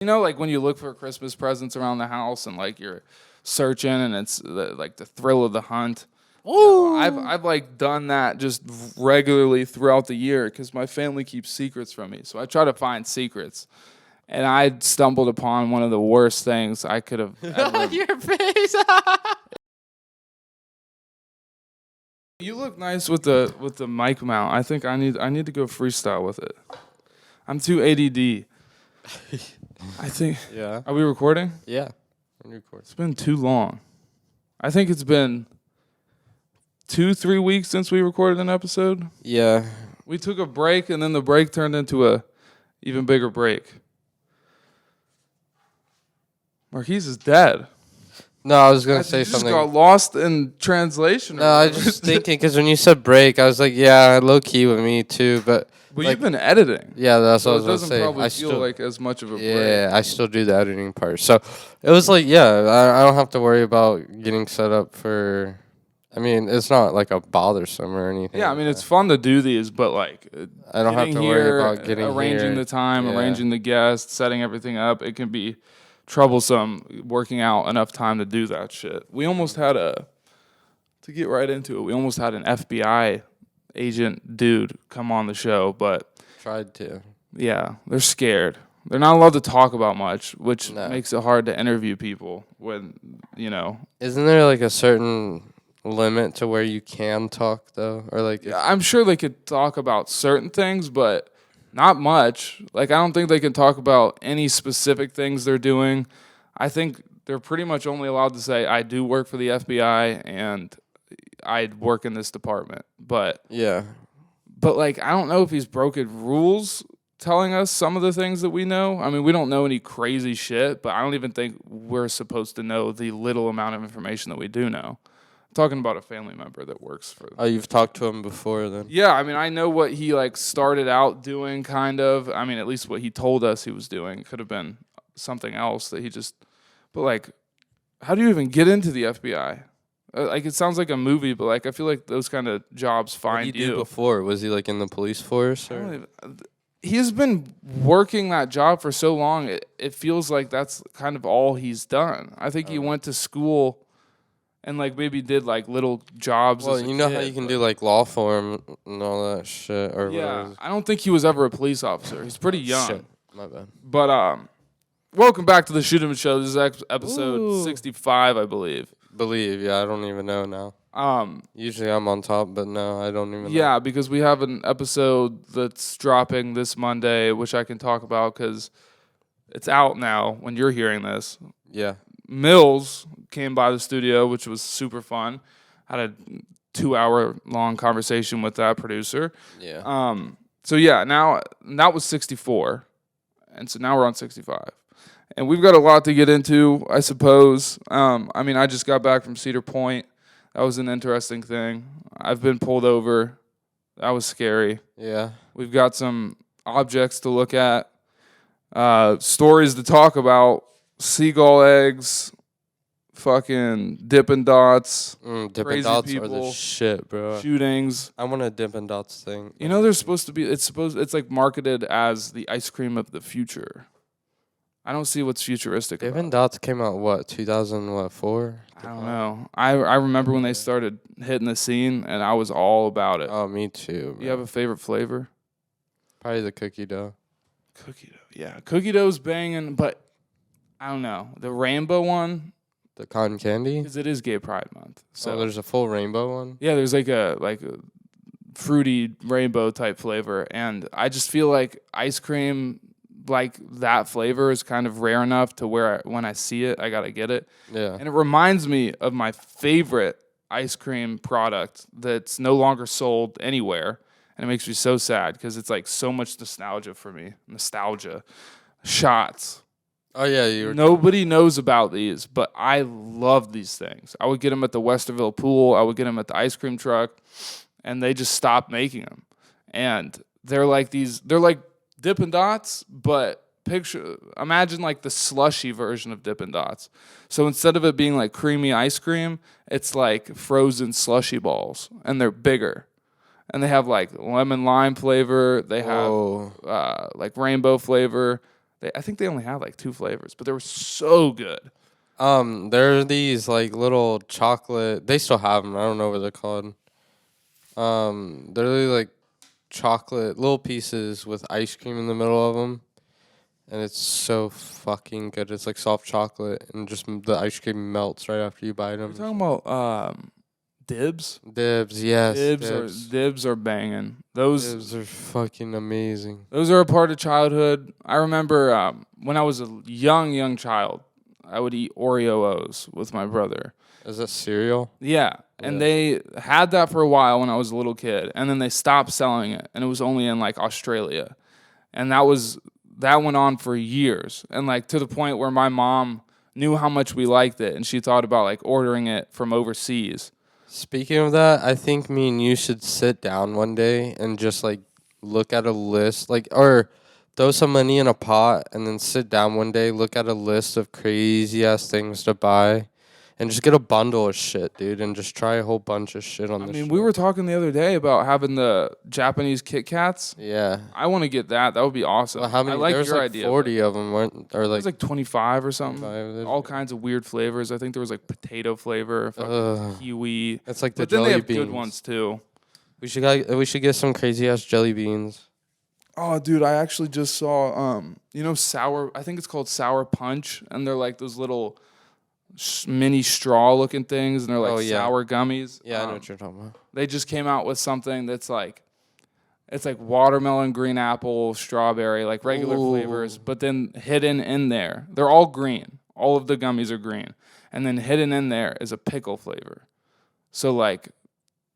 You know, like when you look for Christmas presents around the house and like you're searching and it's like the thrill of the hunt. Ooh. I've like done that just regularly throughout the year because my family keeps secrets from me. So I try to find secrets. And I stumbled upon one of the worst things I could have ever. Your face. You look nice with the mic mount. I think I need to go freestyle with it. I'm too ADD. I think. Yeah. Are we recording? Yeah. Record. It's been too long. I think it's been 2-3 weeks since we recorded an episode. Yeah. We took a break, and then the break turned into a even bigger break. Marquise is dead. No, I was gonna say you something. Just got lost in translation. No, I was just thinking because when you said break, I was like, yeah, low key with me too. But like, like, you've been editing. Yeah, that's so what I was it gonna say. doesn't probably I feel still, like as much of a break. Yeah, I still do the editing part. So it was like, yeah, I don't have to worry about getting set up for. I mean, it's not like a bothersome or anything. Yeah, I mean, it's fun to do these, but like, I don't have to worry about getting arranging the time, arranging the guests, setting everything up. It can be troublesome working out enough time to do that shit. We almost had to get right into it, we almost had an FBI agent dude come on the show, but tried to. Yeah, they're scared. They're not allowed to talk about much, which makes it hard to interview people when, Isn't there like a certain limit to where you can talk though? Or like I'm sure they could talk about certain things, but not much. Like, I don't think they can talk about any specific things they're doing. I think they're pretty much only allowed to say, I do work for the FBI and I work in this department. But like, I don't know if he's broken rules telling us some of the things that we know. I mean, we don't know any crazy shit, but I don't even think we're supposed to know the little amount of information that we do know. I'm talking about a family member that works for. Oh, you've talked to him before then? Yeah, I mean, I know what he like started out doing, kind of. I mean, at least what he told us he was doing. It could have been something else that he just. But like, how do you even get into the FBI? Like, it sounds like a movie, but like, I feel like those kind of jobs find what did he do before? Was he like in the police force? Or? He has been working that job for so long. It feels like that's kind of all he's done. I think he went to school. And, like, maybe did, like, little jobs well, as a you know kid, how you can do, like, law form and all that shit? Or yeah, I don't think he was ever a police officer. He's pretty young. Shit. My bad. But, welcome back to the Scheuneman Show. This is episode 65, I believe. Yeah, I don't even know now. Usually I'm on top, but no, I don't even know. Yeah, because we have an episode that's dropping this Monday, which I can talk about because it's out now when you're hearing this. Yeah. Mills came by the studio, which was super fun. Had a 2-hour-long conversation with that producer. Yeah. So yeah, now that was 64, and so now we're on 65, and we've got a lot to get into, I suppose. I mean, I just got back from Cedar Point. That was an interesting thing. I've been pulled over. That was scary. Yeah. We've got some objects to look at, stories to talk about. Seagull eggs, fucking Dippin' Dots, Dippin' Dots people, are the shit, bro. Shootings. I want a Dippin' Dots thing. You know, they're supposed to be. It's like marketed as the ice cream of the future. I don't see what's futuristic. Dippin' Dots came out what 2004? I don't know. I remember when they started hitting the scene, and I was all about it. Oh, me too. You have a favorite flavor? Probably the cookie dough. Cookie dough, yeah. Cookie dough's banging, but. I don't know. The rainbow one? The cotton candy? Because it is Gay Pride Month. So there's a full rainbow one? Yeah, there's like a fruity rainbow type flavor. And I just feel like ice cream like that flavor is kind of rare enough to where when I see it, I got to get it. Yeah. And it reminds me of my favorite ice cream product that's no longer sold anywhere. And it makes me so sad because it's like so much nostalgia for me. Shots. Oh, yeah. Nobody knows about these, but I love these things. I would get them at the Westerville pool. I would get them at the ice cream truck, and they just stopped making them. And they're like Dippin' Dots, but imagine like the slushy version of Dippin' Dots. So instead of it being like creamy ice cream, it's like frozen slushy balls, and they're bigger. And they have like lemon lime flavor. They have like rainbow flavor. I think they only had like 2 flavors, but they were so good. There are these like little chocolate. They still have them. I don't know what they're called. They're really like chocolate little pieces with ice cream in the middle of them, and it's so fucking good. It's like soft chocolate, and just the ice cream melts right after you bite them. You're talking about Dibs? Dibs, yes. Dibs are banging. Those Dibs are fucking amazing. Those are a part of childhood. I remember when I was a young child, I would eat Oreo O's with my brother. Is that cereal? Yeah, and they had that for a while when I was a little kid, and then they stopped selling it, and it was only in like Australia, and that went on for years, and like to the point where my mom knew how much we liked it, and she thought about like ordering it from overseas. Speaking of that, I think me and you should sit down one day and just like look at a list, like, or throw some money in a pot and then sit down one day, look at a list of crazy ass things to buy, and just get a bundle of shit, dude, and just try a whole bunch of shit on this. I mean, we were talking the other day about having the Japanese Kit Kats. Yeah. I want to get that. That would be awesome. Well, how many? I like there was your like idea. 40 of them, weren't or like? It was like 25 or something. 25. All kinds of weird flavors. I think there was like potato flavor, kiwi. It's like the but then jelly they have beans. good ones too. We should get some crazy ass jelly beans. Oh, dude, I actually just saw sour. I think it's called Sour Punch, and they're like those little mini straw looking things, and they're like sour gummies. Yeah, I know what you're talking about. They just came out with something that's like, it's like watermelon, green apple, strawberry, like regular flavors, but then hidden in there, they're all green. All of the gummies are green, and then hidden in there is a pickle flavor. So like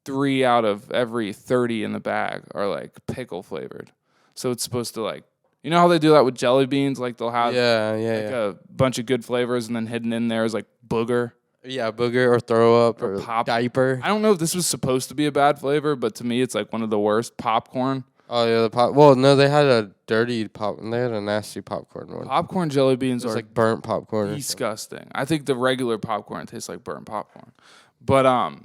3 out of every 30 in the bag are like pickle flavored. So it's supposed to like, you know how they do that with jelly beans? Like they'll have a bunch of good flavors, and then hidden in there is like booger. Yeah, booger or throw up or pop diaper. I don't know if this was supposed to be a bad flavor, but to me it's like one of the worst. Popcorn. Oh yeah, the pop. Well, no, they had a dirty pop. They had a nasty popcorn one. Popcorn jelly beans are like burnt popcorn. Disgusting. I think the regular popcorn tastes like burnt popcorn. But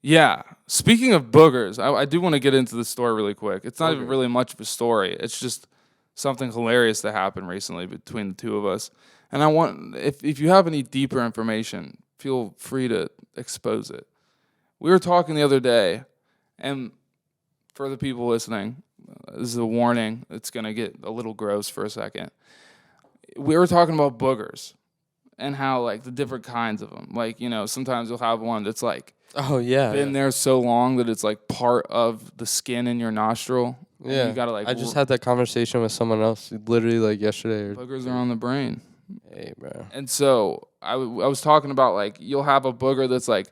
yeah. Speaking of boogers, I do want to get into the story really quick. It's not even really much of a story. It's just something hilarious that happened recently between the two of us. And I want, if you have any deeper information, feel free to expose it. We were talking the other day, and for the people listening, this is a warning. It's going to get a little gross for a second. We were talking about boogers and how, like, the different kinds of them. Like, sometimes you'll have one that's, like, been there so long that it's, like, part of the skin in your nostril. Yeah. You gotta, like, I just had that conversation with someone else literally, like, yesterday. Boogers are on the brain. Hey, bro. And so I was talking about, like, you'll have a booger that's, like,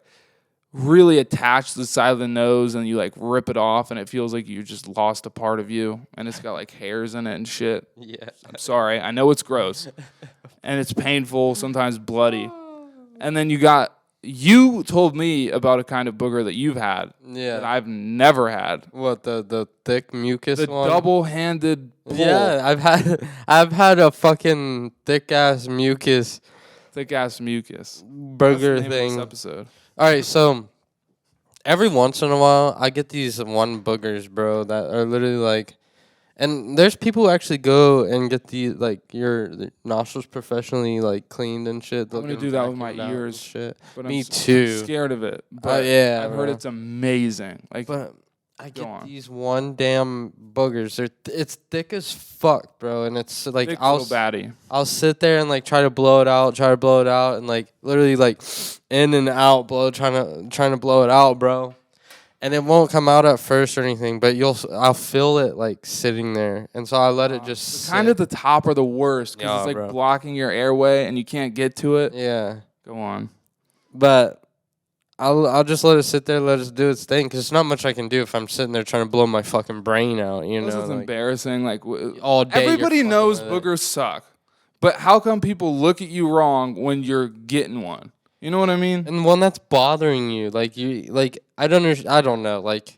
really attached to the side of the nose, and you, like, rip it off, and it feels like you just lost a part of you, and it's got, like, hairs in it and shit. Yeah. I'm sorry. I know it's gross, and it's painful, sometimes bloody. And then you told me about a kind of booger that you've had that I've never had. What, the thick mucus one? The double-handed pull. Yeah, I've had a fucking thick-ass mucus. Thick-ass mucus. Burger That's the name thing. of this episode. All right, so every once in a while, I get these one boogers, bro, that are literally like, and there's people who actually go and get your nostrils professionally like cleaned and shit. I'm gonna do that with my ears. Shit. But Me too. I'm scared of it. But I've heard it's amazing. Like, but I get these one damn boogers. It's thick as fuck, bro, and it's like thick little baddie. I'll sit there and like try to blow it out, and like literally like in and out, trying to blow it out, bro. And it won't come out at first or anything, but I'll feel it like sitting there, and so I let it just sit. Kind of the top are the worst because it's like blocking your airway and you can't get to it. Yeah. Go on. But I'll just let it sit there, let it do its thing, because there's not much I can do if I'm sitting there trying to blow my fucking brain out. This is embarrassing. Like all day. Everybody knows boogers suck, but how come people look at you wrong when you're getting one? You know what I mean? And one that's bothering you, I don't know, like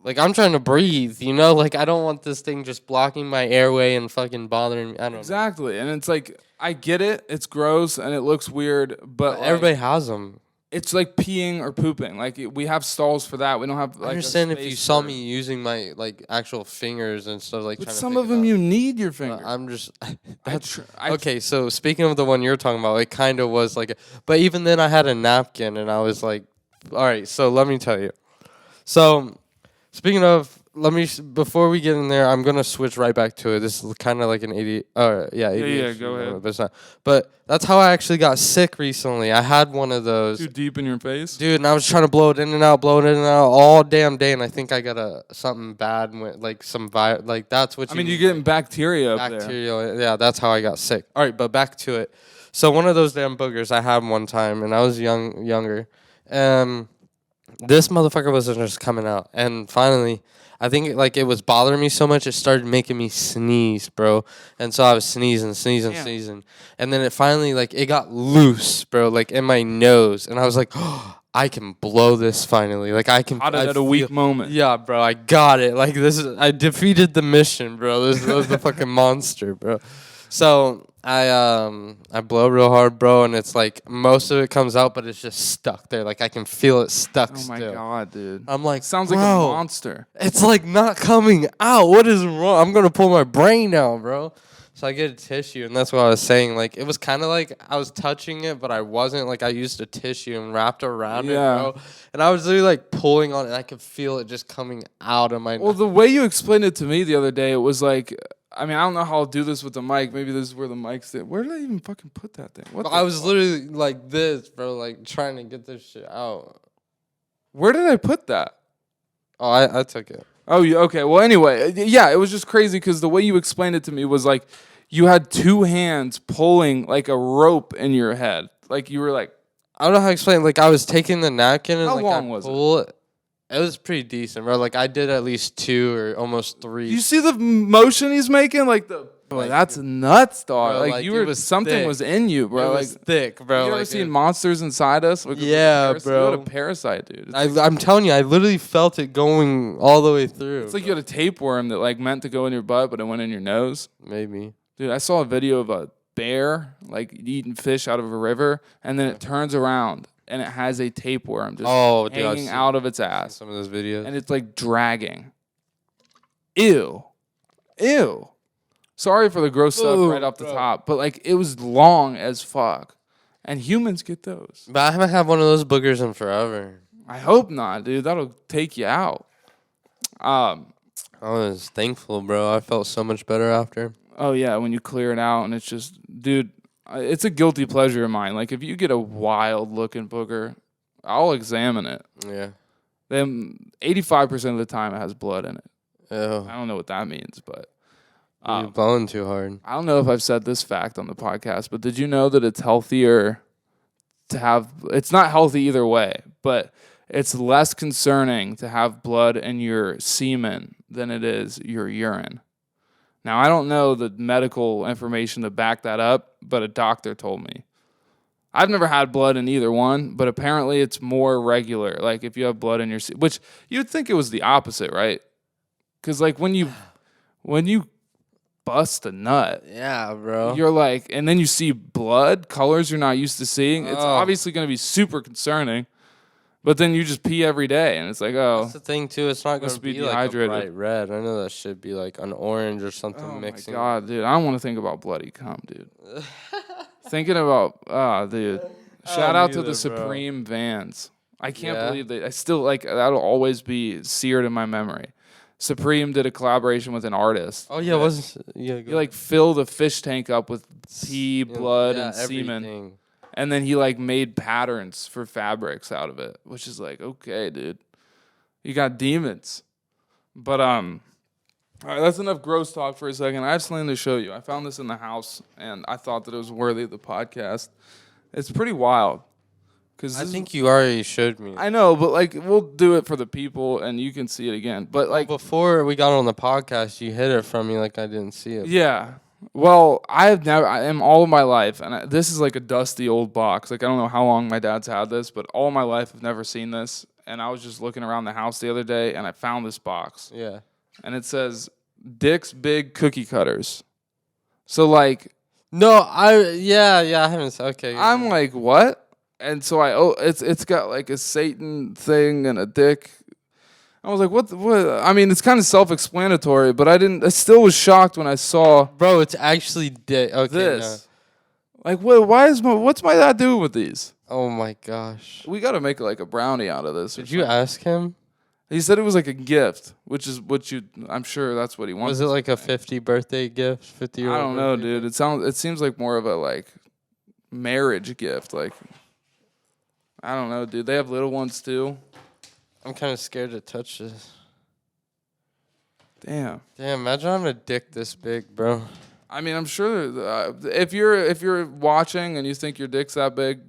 I'm trying to breathe, like I don't want this thing just blocking my airway and fucking bothering me. I don't know. Exactly, and it's like I get it, it's gross and it looks weird, but everybody has them. It's like peeing or pooping. Like we have stalls for that. We don't have. Like, I understand if you saw me using my like actual fingers and stuff like. But trying some to of them out. you need your finger. I'm just. Okay, so speaking of the one you're talking about, it kind of was like. But even then, I had a napkin, and I was like, "All right." So let me tell you. So, speaking of, before we get in there, I'm gonna switch right back to it. This is kind of like an ADHD. Yeah, go ahead. But it's not. But that's how I actually got sick recently. I had one of those. Too deep in your face, dude, and I was trying to blow it in and out all damn day, and I think I got something bad, like some like that's what. you're getting bacteria up there. Bacteria, yeah, that's how I got sick. All right, but back to it. So one of those damn boogers I had one time, and I was younger. This motherfucker wasn't just coming out, and finally, I think it was bothering me so much it started making me sneeze, bro. And so I was sneezing, and then it finally it got loose, bro, like in my nose, and I was like, oh, I can blow this finally. Like I can. Got it at a weak moment. Yeah, bro, I got it. Like I defeated the mission, bro. This was the fucking monster, bro. So I blow real hard, bro, and it's like most of it comes out, but it's just stuck there. Like I can feel it stuck still. Oh my god, dude. I'm like, sounds like a monster. It's like not coming out. What is wrong? I'm gonna pull my brain out, bro. So I get a tissue, and that's what I was saying. Like it was kind of like I was touching it, but I wasn't. Like I used a tissue and wrapped around it, bro. And I was really like pulling on it, and I could feel it just coming out of my. Well, the way you explained it to me the other day, it was like. I don't know how I'll do this with the mic. Maybe this is where the mic's at. Where did I even fucking put that thing? I was literally like this, bro, like trying to get this shit out. Where did I put that? Oh, I took it. Oh, yeah, okay. Well, anyway, yeah, it was just crazy because the way you explained it to me was like you had two hands pulling like a rope in your head. Like you were like... I don't know how to explain. Like I was taking the napkin and how long was it? It was pretty decent, bro. Like I did at least 2 or almost 3. You see the motion he's making, like the. Boy, that's nuts, dog. Bro, like you were something thick. Was in you, bro. It was thick, bro. You ever seen Monsters Inside Us? Yeah, bro. You had a parasite, dude. I'm telling you, I literally felt it going all the way through. It's like you had a tapeworm that like meant to go in your butt, but it went in your nose. Maybe, dude. I saw a video of a bear like eating fish out of a river, and then it turns around. And it has a tapeworm just hanging out of its ass. Some of those videos. And it's like dragging. Ew. Sorry for the gross stuff right off the top. But like it was long as fuck. And humans get those. But I haven't had one of those boogers in forever. I hope not, dude. That'll take you out. I was thankful, bro. I felt so much better after. Oh, yeah. When you clear it out and it's just, dude. It's a guilty pleasure of mine. Like, if you get a wild-looking booger, I'll examine it. Yeah. Then 85% of the time it has blood in it. Ew. I don't know what that means, but... You're blowing too hard. I don't know if I've said this fact on the podcast, but did you know that it's healthier to have... It's not healthy either way, but it's less concerning to have blood in your semen than it is your urine. Now, I don't know the medical information to back that up, but a doctor told me. I've never had blood in either one, but apparently it's more regular. Like if you have blood in your which you'd think it was the opposite, right? Because like when you bust a nut, yeah, bro, you're like, and then you see blood colors you're not used to seeing. It's obviously going to be super concerning. But then you just pee every day, and it's like, oh. That's the thing, too. It's not going to be dehydrated. Like a bright red. I know that should be like an orange or something mixing. Oh, my God, dude. I don't want to think about bloody cum, dude. Thinking about, dude. Shout out to the Supreme Vans. I can't believe that. I still, like, that'll always be seared in my memory. Supreme did a collaboration with an artist. Oh, yeah. He, like, filled a fish tank up with pee, blood, and semen. And then he, like, made patterns for fabrics out of it, which is like, okay, dude. You got demons. But, all right, that's enough gross talk for a second. I have something to show you. I found this in the house, and I thought that it was worthy of the podcast. It's pretty wild. I think you already showed me. I know, but, like, we'll do it for the people, and you can see it again. But, like... Before we got on the podcast, you hid it from me like I didn't see it. Yeah. Well, I am all of my life, and this is like a dusty old box. Like, I don't know how long my dad's had this, but all my life I've never seen this. And I was just looking around the house the other day, and I found this box. Yeah. And it says, Dick's Big Cookie Cutters. So, like... No, I haven't... Okay. I'm like, what? And so it's got like a Satan thing and a dick. I was like, what? I mean, it's kind of self-explanatory, but I still was shocked when I saw. Bro, it's actually dick. Okay, this. Like, what's my dad doing with these? Oh my gosh. We got to make like a brownie out of this. Did you ask him? He said it was like a gift, which is I'm sure that's what he wants. Was it like a 50 birthday gift? 50 I don't know, dude. It seems like more of a like marriage gift. Like, I don't know, dude. They have little ones too. I'm kind of scared to touch this. Damn, imagine having a dick this big, bro. I mean, I'm sure if you're watching and you think your dick's that big,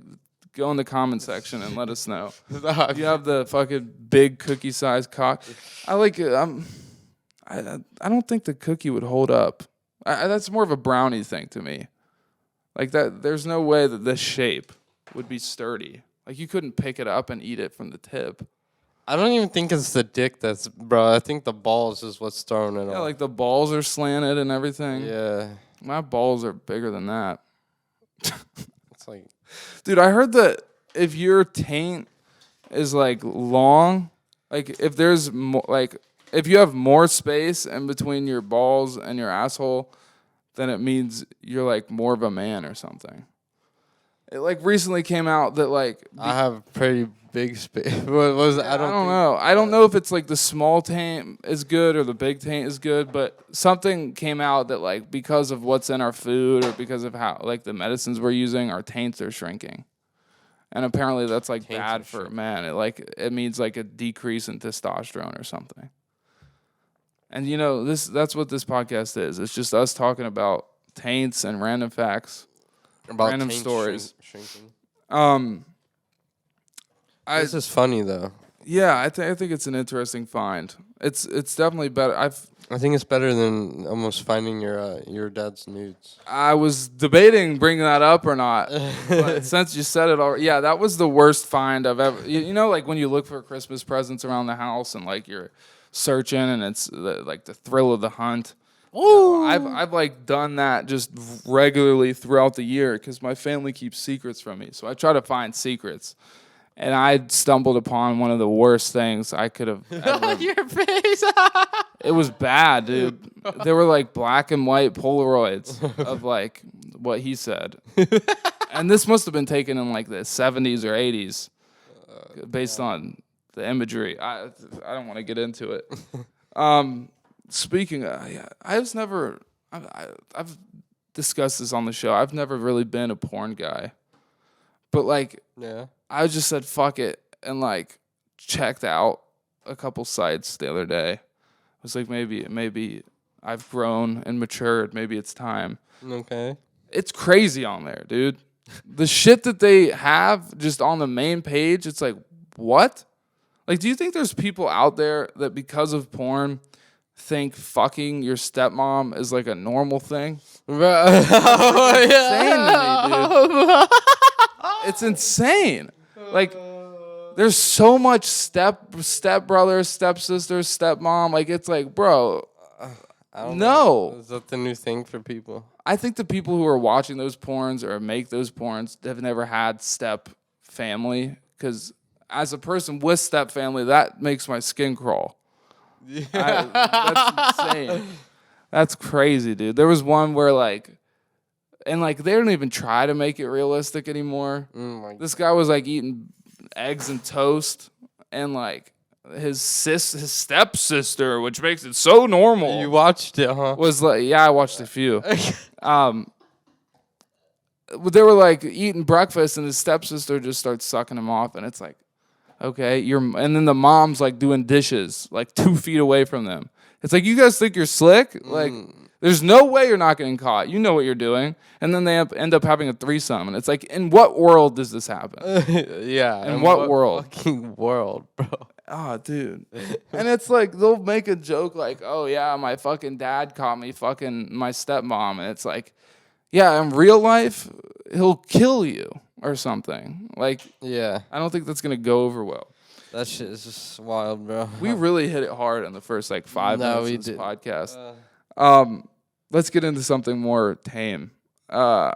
go in the comment section and let us know. You have the fucking big cookie sized cock. I like it. I don't think the cookie would hold up. That's more of a brownie thing to me. Like that, there's no way that this shape would be sturdy. Like you couldn't pick it up and eat it from the tip. I don't even think it's the dick that's, bro. I think the balls is what's throwing it off. Yeah, like the balls are slanted and everything. Yeah. My balls are bigger than that. It's like, dude, I heard that if your taint is like long, like if there's if you have more space in between your balls and your asshole, then it means you're like more of a man or something. It like recently came out that like I have pretty big space. What was I don't know. I don't know if it's like the small taint is good or the big taint is good, but something came out that like because of what's in our food or because of how like the medicines we're using, our taints are shrinking. And apparently that's like bad for men. It means like a decrease in testosterone or something. And you know, that's what this podcast is. It's just us talking about taints and random facts. About random stories. Shrinking. This is funny though. Yeah, I think it's an interesting find. It's definitely better. I think it's better than almost finding your dad's nudes. I was debating bringing that up or not, but since you said it already, yeah, that was the worst find I've ever. You know, like when you look for Christmas presents around the house and like you're searching and it's like the thrill of the hunt. Ooh. I've like done that just regularly throughout the year because my family keeps secrets from me. So I try to find secrets, and I stumbled upon one of the worst things I could have ever. Your face. It was bad, dude. They were like black and white Polaroids of like what he said, and this must have been taken in like the 70s or 80s, based on the imagery. I don't want to get into it. Speaking of, I've discussed this on the show. I've never really been a porn guy. But, like, I just said, fuck it, and, like, checked out a couple sites the other day. I was like, maybe I've grown and matured. Maybe it's time. Okay. It's crazy on there, dude. The shit that they have just on the main page, it's like, what? Like, do you think there's people out there that because of porn think fucking your stepmom is like a normal thing? Insane to me, dude. It's insane. Like, there's so much stepbrother, stepsister, stepmom. Like, it's like, bro, I don't no. know. Is that the new thing for people? I think the people who are watching those porns or make those porns have never had step family, because as a person with step family, that makes my skin crawl. Yeah. That's insane. That's crazy, dude. There was one where like, and like they don't even try to make it realistic anymore. This guy was like eating eggs and toast, and like his stepsister, which makes it so normal. You watched it, huh? Was like, yeah, I watched a few. They were like eating breakfast, and his stepsister just starts sucking him off, and it's like, okay, and then the mom's like doing dishes like 2 feet away from them. It's like, you guys think you're slick? Like, there's no way you're not getting caught. You know what you're doing. And then they end up having a threesome, and it's like, in what world does this happen? Yeah. In what world? Fucking world, bro. Oh, dude. And it's like, they'll make a joke like, oh yeah, my fucking dad caught me fucking my stepmom, and it's like, yeah, in real life, he'll kill you or something. Like, yeah, I don't think that's gonna go over well. That shit is just wild, bro. We really hit it hard in the first like 5 minutes of this podcast. Let's get into something more tame. So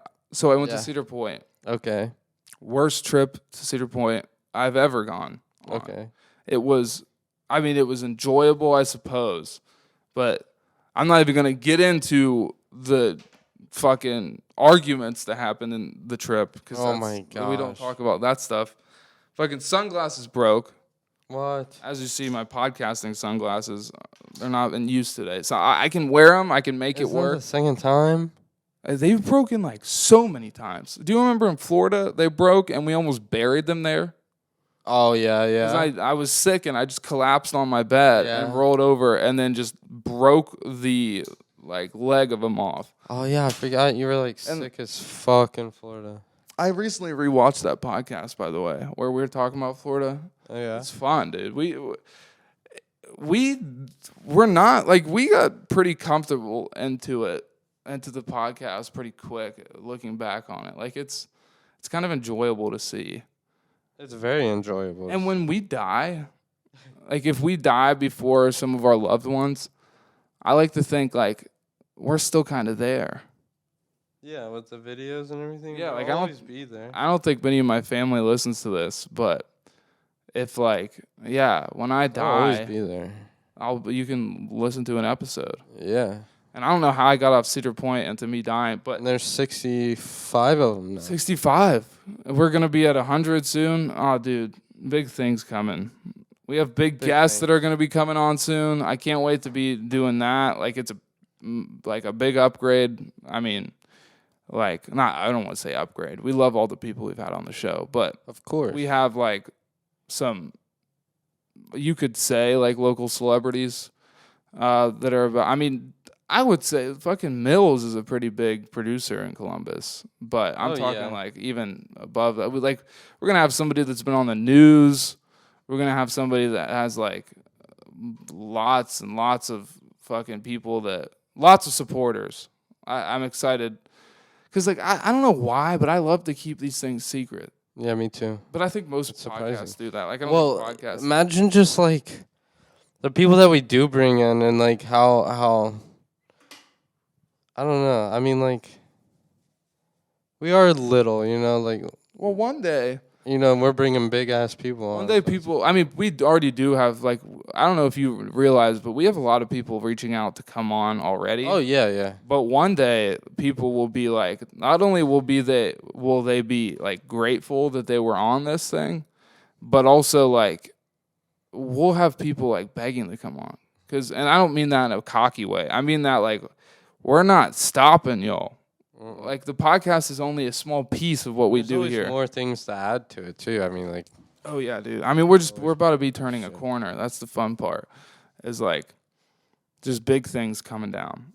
I went to Cedar Point. Okay. worst trip to Cedar Point I've ever gone on. Okay. It was enjoyable, I suppose, but I'm not even going to get into the fucking arguments that happened in the trip because my we don't gosh. talk about that stuff. Fucking sunglasses broke. What? As you see, my podcasting sunglasses, they're not in use today. So I can wear them. I can make it Isn't work. that the second time? They've broken like so many times. Do you remember in Florida they broke and we almost buried them there? Oh, yeah, 'Cause yeah. I was sick and I just collapsed on my bed and Yeah. rolled over and then just broke the like leg of them off. Oh, yeah, I forgot you were, like, sick as fuck in Florida. I recently rewatched that podcast, by the way, where we were talking about Florida. Oh, yeah? It's fun, dude. We're not like we got pretty comfortable into the podcast pretty quick. Looking back on it, like it's kind of enjoyable to see. It's very enjoyable. And when we die, like if we die before some of our loved ones, I like to think like we're still kind of there. Yeah, with the videos and everything. Yeah, like I'll I always be there. don't think many of my family listens to this, but if like when I die, I'll always be there. you can listen to an episode. Yeah. And I don't know how I got off Cedar Point into me dying, but And there's 65 of them now. 65. We're going to be at 100 soon. Oh, dude, big things coming. We have big guests that are going to be coming on soon. I can't wait to be doing that. Like it's a big upgrade. I mean, I don't want to say upgrade. We love all the people we've had on the show, but Of course. we have like some, you could say like local celebrities that are about, I mean, I would say fucking Mills is a pretty big producer in Columbus, but I'm talking like even above that. We're going to have somebody that's been on the news. We're going to have somebody that has like lots and lots of fucking people lots of supporters. I'm excited because like, I don't know why, but I love to keep these things secret. Yeah, me too. But I think most It's podcasts do that. Like I don't think podcasts. Imagine just like the people that we do bring in and like how I don't know. I mean, like, we are little, like, Well, one day, we're bringing big-ass people on. One day people, I mean, we already do have, like, I don't know if you realize, but we have a lot of people reaching out to come on already. Oh, yeah, yeah. But one day people will be like, not only will they be, like, grateful that they were on this thing, but also, like, we'll have people, like, begging to come on. And I don't mean that in a cocky way. I mean that, like, we're not stopping y'all. Like the podcast is only a small piece of what we do here. There's more things to add to it too. I mean, like, oh yeah, dude. I mean, we're about to be turning a corner. That's the fun part. Is like just big things coming down.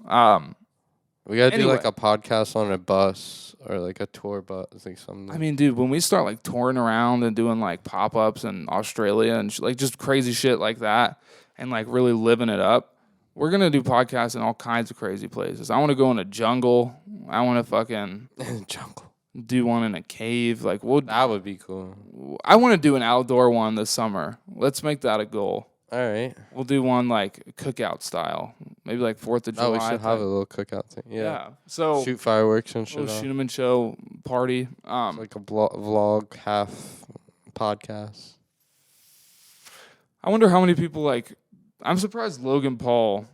we gotta do like a podcast on a bus or like a tour bus, like something. I mean, dude, when we start like touring around and doing like pop-ups in Australia and like just crazy shit like that, and like really living it up. We're going to do podcasts in all kinds of crazy places. I want to go in a jungle. I want to fucking jungle. Do one in a cave. Like that would be cool. I want to do an outdoor one this summer. Let's make that a goal. All right. We'll do one like cookout style. Maybe like 4th of July. Oh, we should have a little cookout thing. Yeah. So shoot fireworks and shit. Scheuneman show party. It's like a vlog half podcast. I wonder how many people like. I'm surprised Logan Paul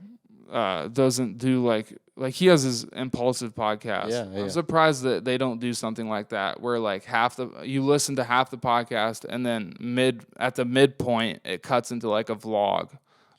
doesn't do like he has his impulsive podcast. Yeah. I'm surprised that they don't do something like that where like you listen to half the podcast and then at the midpoint it cuts into like a vlog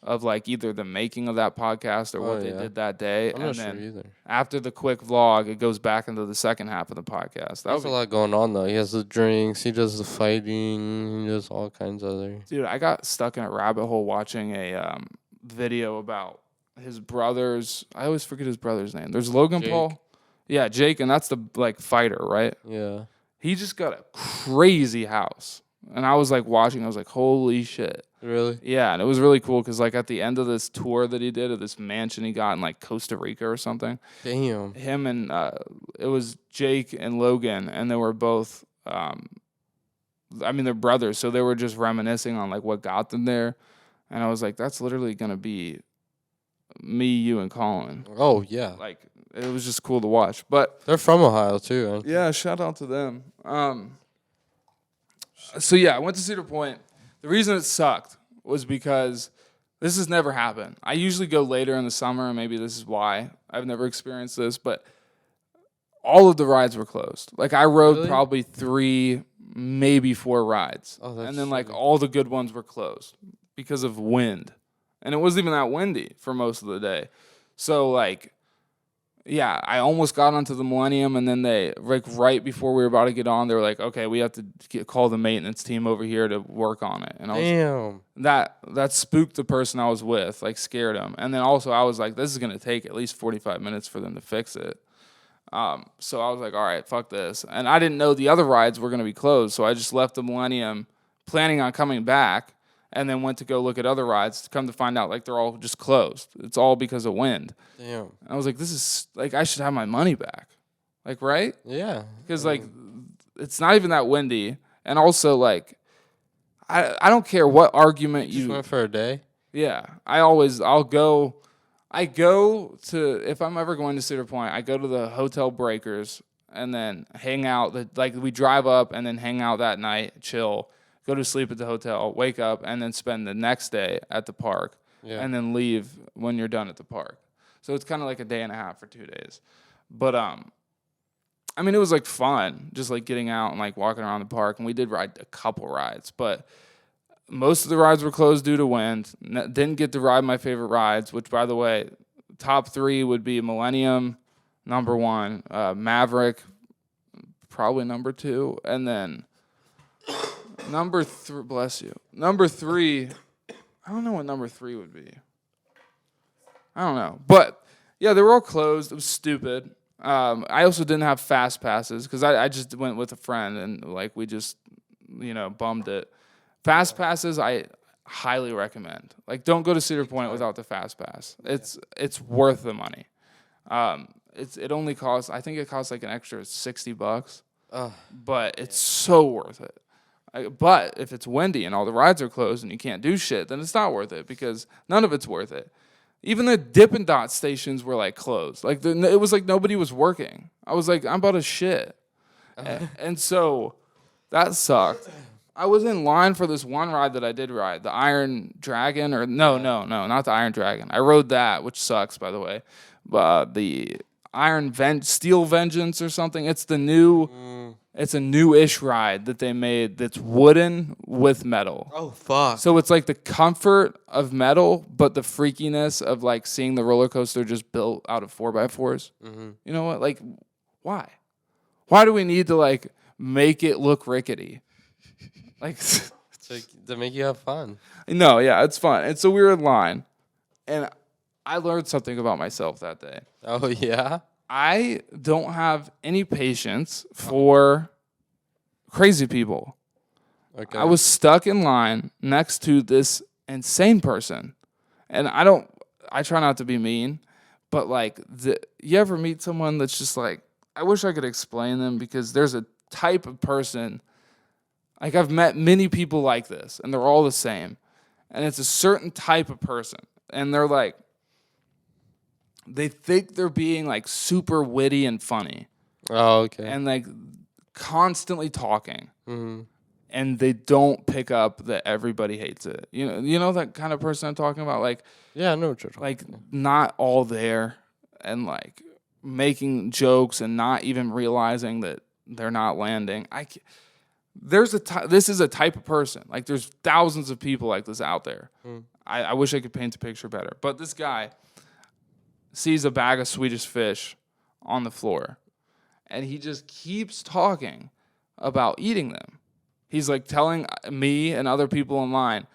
of like either the making of that podcast or what they did that day. I'm not sure either. After the quick vlog, it goes back into the second half of the podcast. There's a lot going on though. He has the drinks, he does the fighting, he does all kinds of other. Dude, I got stuck in a rabbit hole watching a video about his brothers. I always forget his brother's name. There's Logan Paul. Yeah, Jake, and that's the like fighter, right? Yeah. He just got a crazy house. And I was like watching, I was like, holy shit. Really? Yeah, and it was really cool because like at the end of this tour that he did of this mansion he got in like Costa Rica or something. Damn. Him and it was Jake and Logan, and they were both they're brothers, so they were just reminiscing on like what got them there. And I was like, that's literally gonna be me, you, and Colin. Oh yeah. Like it was just cool to watch. But they're from Ohio too. Yeah, shout out to them. So yeah, I went to Cedar Point. The reason it sucked was because this has never happened. I usually go later in the summer, and maybe this is why I've never experienced this, but all of the rides were closed. Like I rode Really? probably 3, maybe 4 rides. Oh, that's and then like shitty. all the good ones were closed because of wind. And it wasn't even that windy for most of the day. So like yeah, I almost got onto the Millennium, and then they like right before we were about to get on, they were like, "Okay, we have to call the maintenance team over here to work on it." And I was Damn. that spooked the person I was with, like scared him. And then also I was like, "This is gonna take at least 45 minutes for them to fix it." So I was like, "All right, fuck this." And I didn't know the other rides were gonna be closed, so I just left the Millennium, planning on coming back, and then went to go look at other rides. To come to find out, like they're all just closed. It's all because of wind. Damn. And I was like, this is like I should have my money back, like right? Yeah. Because like it's not even that windy, and also like I don't care what argument Just you. went for a day. Yeah, I'll go. I go to if I'm ever going to Cedar Point, I go to the Hotel Breakers and then hang out. Like we drive up and then hang out that night, chill, go to sleep at the hotel, wake up, and then spend the next day at the park, and then leave when you're done at the park. So it's kind of like a day and a half for 2 days. But I mean, it was like fun, just like getting out and like walking around the park. And we did ride a couple rides, but most of the rides were closed due to wind. Didn't get to ride my favorite rides, which, by the way, top 3 would be Millennium, number 1, Maverick, probably number 2, and then number 3. Bless you. Number 3. I don't know what number 3 would be. I don't know. But, yeah, they were all closed. It was stupid. I also didn't have fast passes because I just went with a friend and, like, we just, bummed it. Fast passes, I highly recommend. Like, don't go to Cedar Point without the fast pass. It's worth the money. It only costs, I think it costs, like, an extra $60. But it's so worth it. But if it's windy and all the rides are closed and you can't do shit, then it's not worth it because none of it's worth it. Even the Dippin' Dot stations were like closed. Like it was like nobody was working. I was like, I'm about to shit. And so that sucked. I was in line for this one ride that I did ride, the Iron Dragon, or no, not the Iron Dragon. I rode that, which sucks, by the way. The Steel Vengeance or something. It's the new. It's a new-ish ride that they made that's wooden with metal. Oh, fuck. So it's like the comfort of metal, but the freakiness of like seeing the roller coaster just built out of 4x4s. Mm-hmm. You know what? Like, why? Why do we need to like make it look rickety? Like, to make you have fun. No, yeah, it's fun. And so we were in line, and I learned something about myself that day. Oh, yeah? I don't have any patience for crazy people. Okay. I was stuck in line next to this insane person. And I try not to be mean, but like, you ever meet someone that's just like, I wish I could explain them because there's a type of person, like I've met many people like this and they're all the same. And it's a certain type of person. And they're like, they think they're being like super witty and funny. Oh, okay. And like constantly talking. Mm-hmm. And they don't pick up that everybody hates it. You know that kind of person I'm talking about? Like, yeah, I know what you're talking like about. not all there and like making jokes and not even realizing that they're not landing. This is a type of person. Like there's thousands of people like this out there. I wish I could paint the picture better. But this guy sees a bag of Swedish fish on the floor, and he just keeps talking about eating them. He's like telling me and other people in line,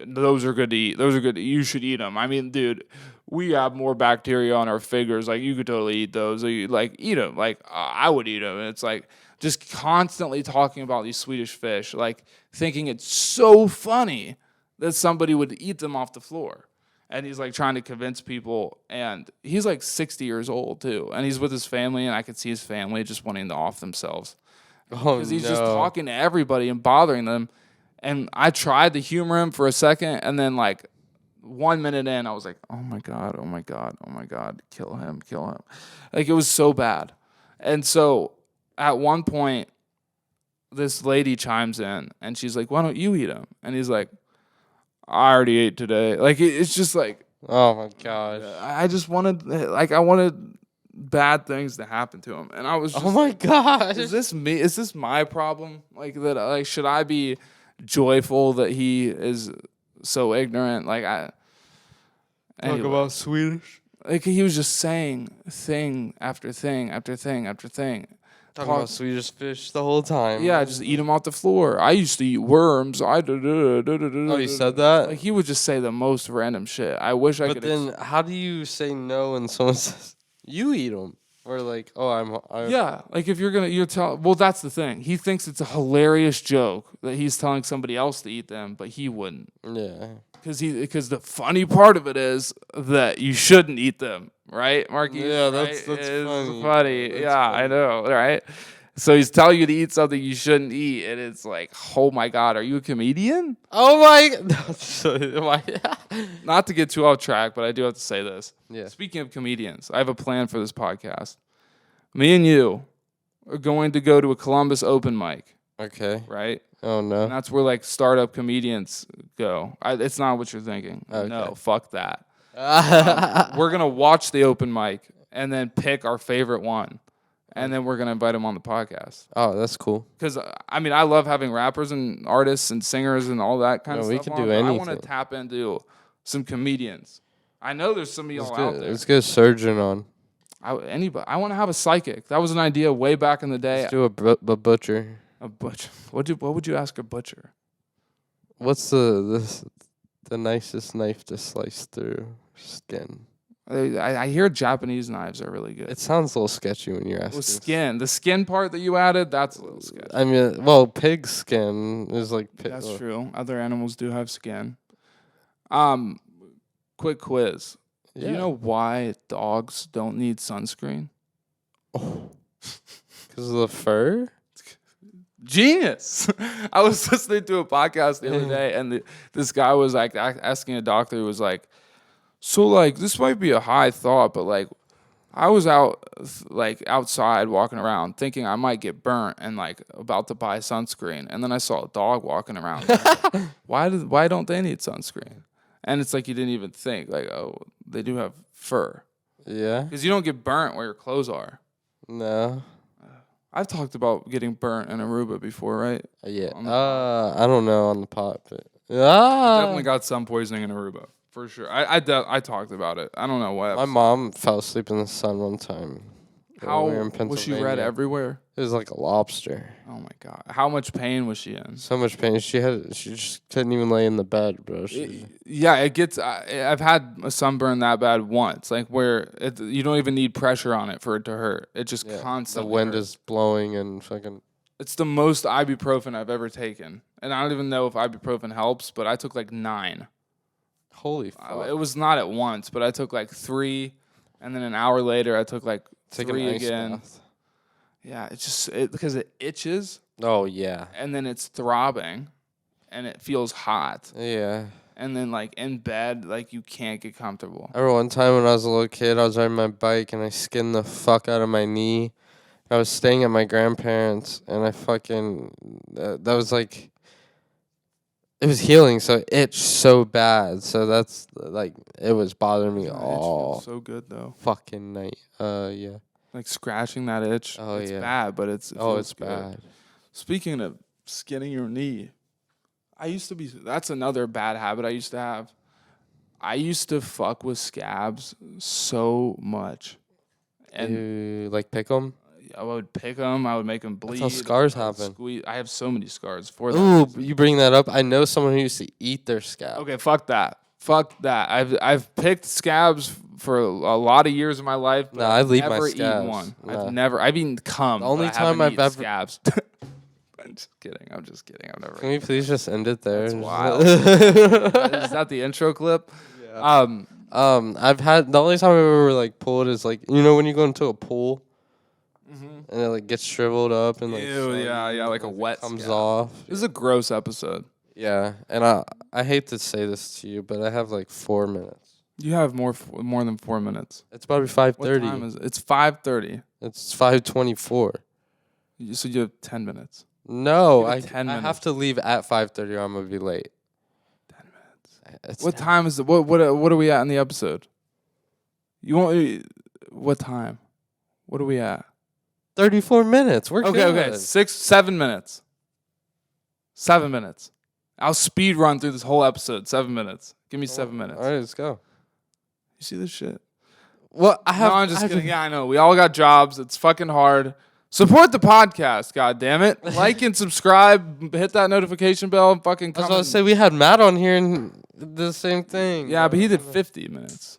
those are good to eat. Those are good. You should eat them. I mean, dude, we have more bacteria on our fingers. Like, you could totally eat those. Like, eat them. Like, I would eat them. And it's like just constantly talking about these Swedish fish, like thinking it's so funny that somebody would eat them off the floor. And he's like trying to convince people, and he's like 60 years old too, and he's with his family, and I could see his family just wanting to off themselves because he's just talking to everybody and bothering them. And I tried to humor him for a second, and then like 1 minute in, I was like, oh my god, kill him. Like it was so bad. And so at one point, this lady chimes in and she's like, "Why don't you eat them?" And he's like, "I already ate today." Like it's just like, Oh my gosh. I just wanted I wanted bad things to happen to him, and I was just Oh my gosh. is this me? Is this my problem? Like that? Like should I be joyful that he is so ignorant? Like anyway. Swedish. Like he was just saying thing after thing after thing after thing. Talking about Swedish fish the whole time. Yeah, just eat them off the floor. I used to eat worms. Oh, you said that? Like he would just say the most random shit. I wish I But could. then, how do you say no when someone says you eat them? Or like, oh, I'm Yeah, like if you're telling. Well, that's the thing. He thinks it's a hilarious joke that he's telling somebody else to eat them, but he wouldn't. Yeah. Because the funny part of it is that you shouldn't eat them, right, Marky? Yeah, that's Right? funny. Funny. That's Yeah, funny. I know, right? So he's telling you to eat something you shouldn't eat, and it's like, oh my God, are you a comedian? Oh my. Not to get too off track, but I do have to say this. Yeah. Speaking of comedians, I have a plan for this podcast. Me and you are going to go to a Columbus open mic, Okay. right? Oh And no. that's where like startup comedians go. It's not what you're thinking. Okay. No, fuck that. We're gonna watch the open mic and then pick our favorite one, and then we're gonna invite them on the podcast. Oh, that's cool. Because I mean, I love having rappers and artists and singers and all that kind of No, we stuff. could on, do but I want to anything. tap into some comedians. I know there's some of y'all out there. Let's get a surgeon on. Anybody. I want to have a psychic. That was an idea way back in the day. Let's do a butcher. A butcher. What would you ask a butcher? What's the nicest knife to slice through skin? I hear Japanese knives are really good. It sounds a little sketchy when you're asking. With skin. The skin part that you added, that's a little sketchy. I mean, well, pig skin is like. That's true. Other animals do have skin. Quick quiz. Do you know why dogs don't need sunscreen? Because of the fur? Genius. I was listening to a podcast the other day, and this guy was like asking a doctor who was like, so like this might be a high thought, but like I was outside walking around thinking I might get burnt and like about to buy sunscreen, and then I saw a dog walking around. Why don't they need sunscreen? And it's like you didn't even think like, oh, they do have fur. Yeah. Because you don't get burnt where your clothes are. No. I've talked about getting burnt in Aruba before, right? Yeah. I don't know on the pot, but Definitely got sun poisoning in Aruba for sure. I talked about it. I don't know what. My mom fell asleep in the sun one time. How we were in was she red Pennsylvania. everywhere? It was like a lobster. Oh my God! How much pain was she in? So much pain. She just couldn't even lay in the bed, bro. Yeah, it gets. I've had a sunburn that bad once, like where you don't even need pressure on it for it to hurt. It just The constantly. wind hurts. is blowing and fucking. It's the most ibuprofen I've ever taken, and I don't even know if ibuprofen helps, but I took like 9. Holy fuck. It was not at once, but I took like 3, and then an hour later I took like Take 3 an ice again. bath. Yeah, it's just because it itches Oh yeah. and then it's throbbing, and it feels hot, Yeah. and then like in bed, like you can't get comfortable. I remember one time when I was a little kid, I was riding my bike and I skinned the fuck out of my knee. I was staying at my grandparents, and I fucking that was like. It was healing, so it itched so bad. So that's like it was bothering me That itch all feels so good though. fucking night. Yeah. Like scratching that itch. Oh, it's yeah. bad, but it feels It's good. bad. Speaking of skinning your knee, I used to be. That's another bad habit I used to have. I used to fuck with scabs so much, and You like pick 'em? I would pick them. I would make them bleed. how scars I would happen. Squeeze. I have so many scars for that. Ooh, reason. you bring that up. I know someone who used to eat their scab. Okay, fuck that. Fuck that. I've picked scabs for a lot of years of my life. But Nah, I leave my never eaten scabs. one. Nah. I've eaten cum. The only but I time haven't I've eaten ever- scabs. I'm just kidding. I've never. Can we please just end it there? That's wild. Is that the intro clip? Yeah. I've had the only time I've ever like pulled is like when you go into a pool and it like gets shriveled up and like Ew, soggy yeah, like a and it wet comes scab. off. This is a gross episode. Yeah, and I hate to say this to you, but I have like 4 minutes. You have more than 4 minutes. It's probably What 5:30. time is it? It's 5:30. It's 5:24. So you have 10 minutes. No, Give it I 10 I have minutes. to leave at 5:30 or I'm gonna be late. 10 minutes. It's What time is it? What are we at in the episode? You want what time? What are we at? 34 minutes. We're Okay, good. 7 minutes. 7 minutes. I'll speed run through this whole episode. 7 minutes. Give me 7 minutes. All right, let's go. You see this shit? Well, I have. No, I'm just I have kidding. Yeah, I know. We all got jobs. It's fucking hard. Support the podcast, god damn it. Like and subscribe. Hit that notification bell and fucking I was come. about to say we had Matt on here and the same thing. Yeah, but he did 50 minutes.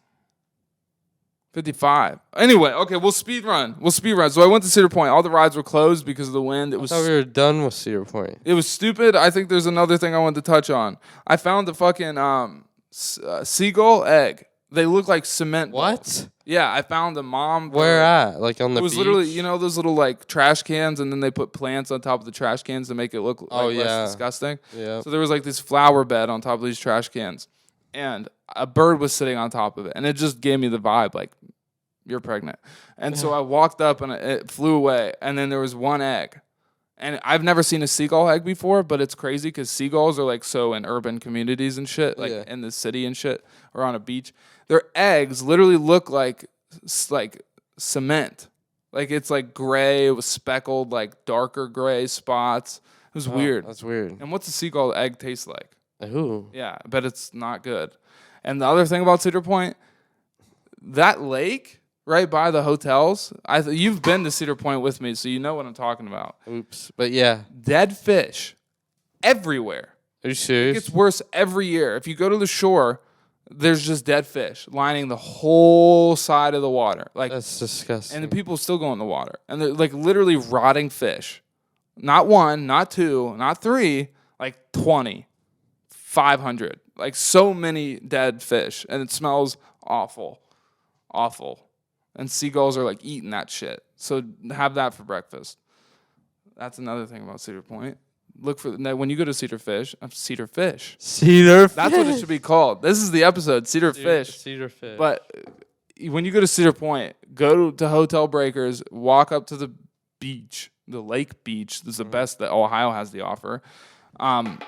55. Anyway, okay, we'll speed run. So I went to Cedar Point. All the rides were closed because of the wind. I thought we were done with Cedar Point. It was stupid. I think there's another thing I wanted to touch on. I found the fucking seagull egg. They look like cement balls. What? Yeah, I found a mom. Where at? Like on the It was beach? literally, you know, those little like trash cans, and then they put plants on top of the trash cans to make it look less disgusting. Yeah. So there was like this flower bed on top of these trash cans, and a bird was sitting on top of it, and it just gave me the vibe like, you're pregnant. And so I walked up, and it flew away, and then there was one egg. And I've never seen a seagull egg before, but it's crazy because seagulls are like so in urban communities and shit, like in the city and shit, or on a beach. Their eggs literally look like cement. Like it's like gray with speckled, like darker gray spots. It was weird. That's weird. And what's a seagull egg taste like? Ooh. Yeah, but it's not good. And the other thing about Cedar Point, that lake right by the hotels. You've been to Cedar Point with me, so you know what I'm talking about. Oops. But yeah. Dead fish everywhere. Are you It serious? gets worse every year. If you go to the shore, there's just dead fish lining the whole side of the water. Like, That's disgusting. and the people still go in the water. And they're like literally rotting fish. Not one, not two, not three, like 20, 500. Like so many dead fish. And it smells awful. Awful. And seagulls are like eating that shit. So have that for breakfast. That's another thing about Cedar Point. Look for when you go to Cedar Fish. Cedar Fish. Cedar Fish. That's what it should be called. This is the episode, Cedar Fish. Cedar Fish. But when you go to Cedar Point, go to Hotel Breakers, walk up to the beach, the lake beach. This is the best that Ohio has to offer. And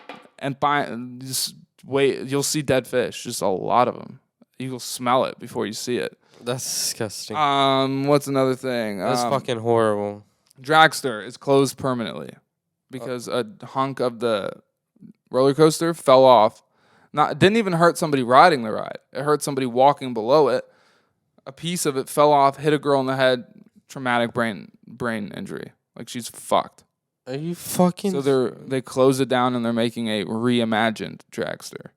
just wait. You'll see dead fish. Just a lot of them. You'll smell it before you see it. That's disgusting. What's another thing? That's fucking horrible. Dragster is closed permanently because a hunk of the roller coaster fell off. It didn't even hurt somebody riding the ride. It hurt somebody walking below it. A piece of it fell off, hit a girl in the head, traumatic brain injury. Like she's fucked. Are you fucking? So they closed it down and they're making a reimagined Dragster.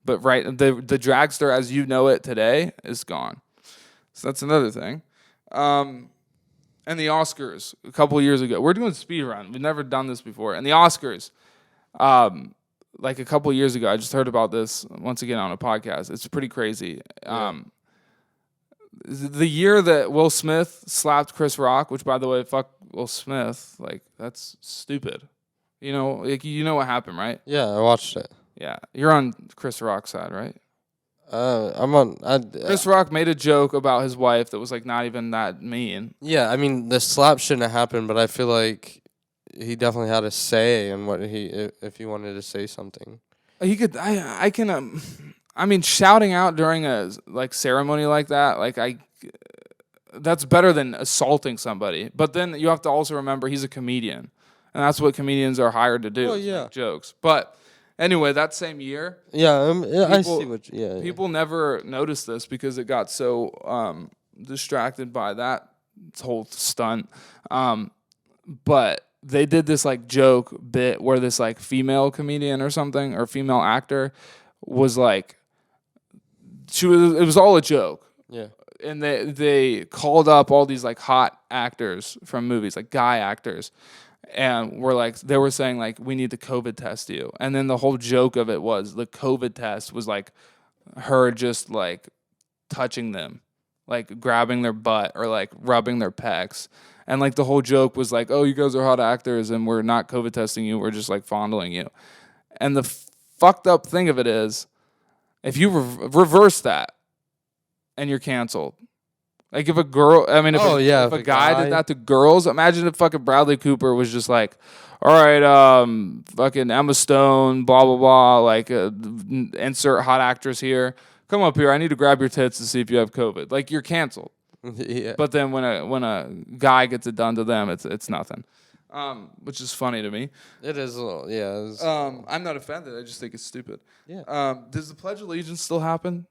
But the Dragster as you know it today is gone. So that's another thing. And the Oscars a couple of years ago. We're doing speed run. We've never done this before. And the Oscars, like a couple of years ago, I just heard about this once again on a podcast. It's pretty crazy. Yeah. The year that Will Smith slapped Chris Rock, which by the way, fuck Will Smith, like that's stupid. You know, like you know what happened, right? Yeah, I watched it. Yeah, you're on Chris Rock's side, right? I'm on. Chris Rock made a joke about his wife that was like not even that mean. Yeah, I mean the slap shouldn't have happened, but I feel like he definitely had a say in what if he wanted to say something. He could. I can. I mean, shouting out during a like ceremony like that, that's better than assaulting somebody. But then you have to also remember he's a comedian, and that's what comedians are hired to do. Oh, yeah. Make jokes. But anyway, that same year, I see what. Yeah, people never noticed this because it got so distracted by that whole stunt. But they did this like joke bit where this like female comedian or something or female actor was like, it was all a joke. Yeah. And they called up all these like hot actors from movies, like guy actors, and they were saying like, we need to COVID test you. And then the whole joke of it was the COVID test was like her just like touching them, like grabbing their butt or like rubbing their pecs. And like the whole joke was like, oh, you guys are hot actors and we're not COVID testing you, we're just like fondling you. And the fucked up thing of it is, if you reverse that and you're canceled, Like if a girl, I mean, if if a a guy did guy- that to girls, imagine if fucking Bradley Cooper was just like, all right, fucking Emma Stone, blah blah blah, like insert hot actress here. Come up here. I need to grab your tits to see if you have COVID. Like you're canceled. Yeah. But then when a guy gets it done to them, it's nothing, which is funny to me. It is a little, yeah. I'm not offended. I just think it's stupid. Yeah. Does the Pledge of Allegiance still happen?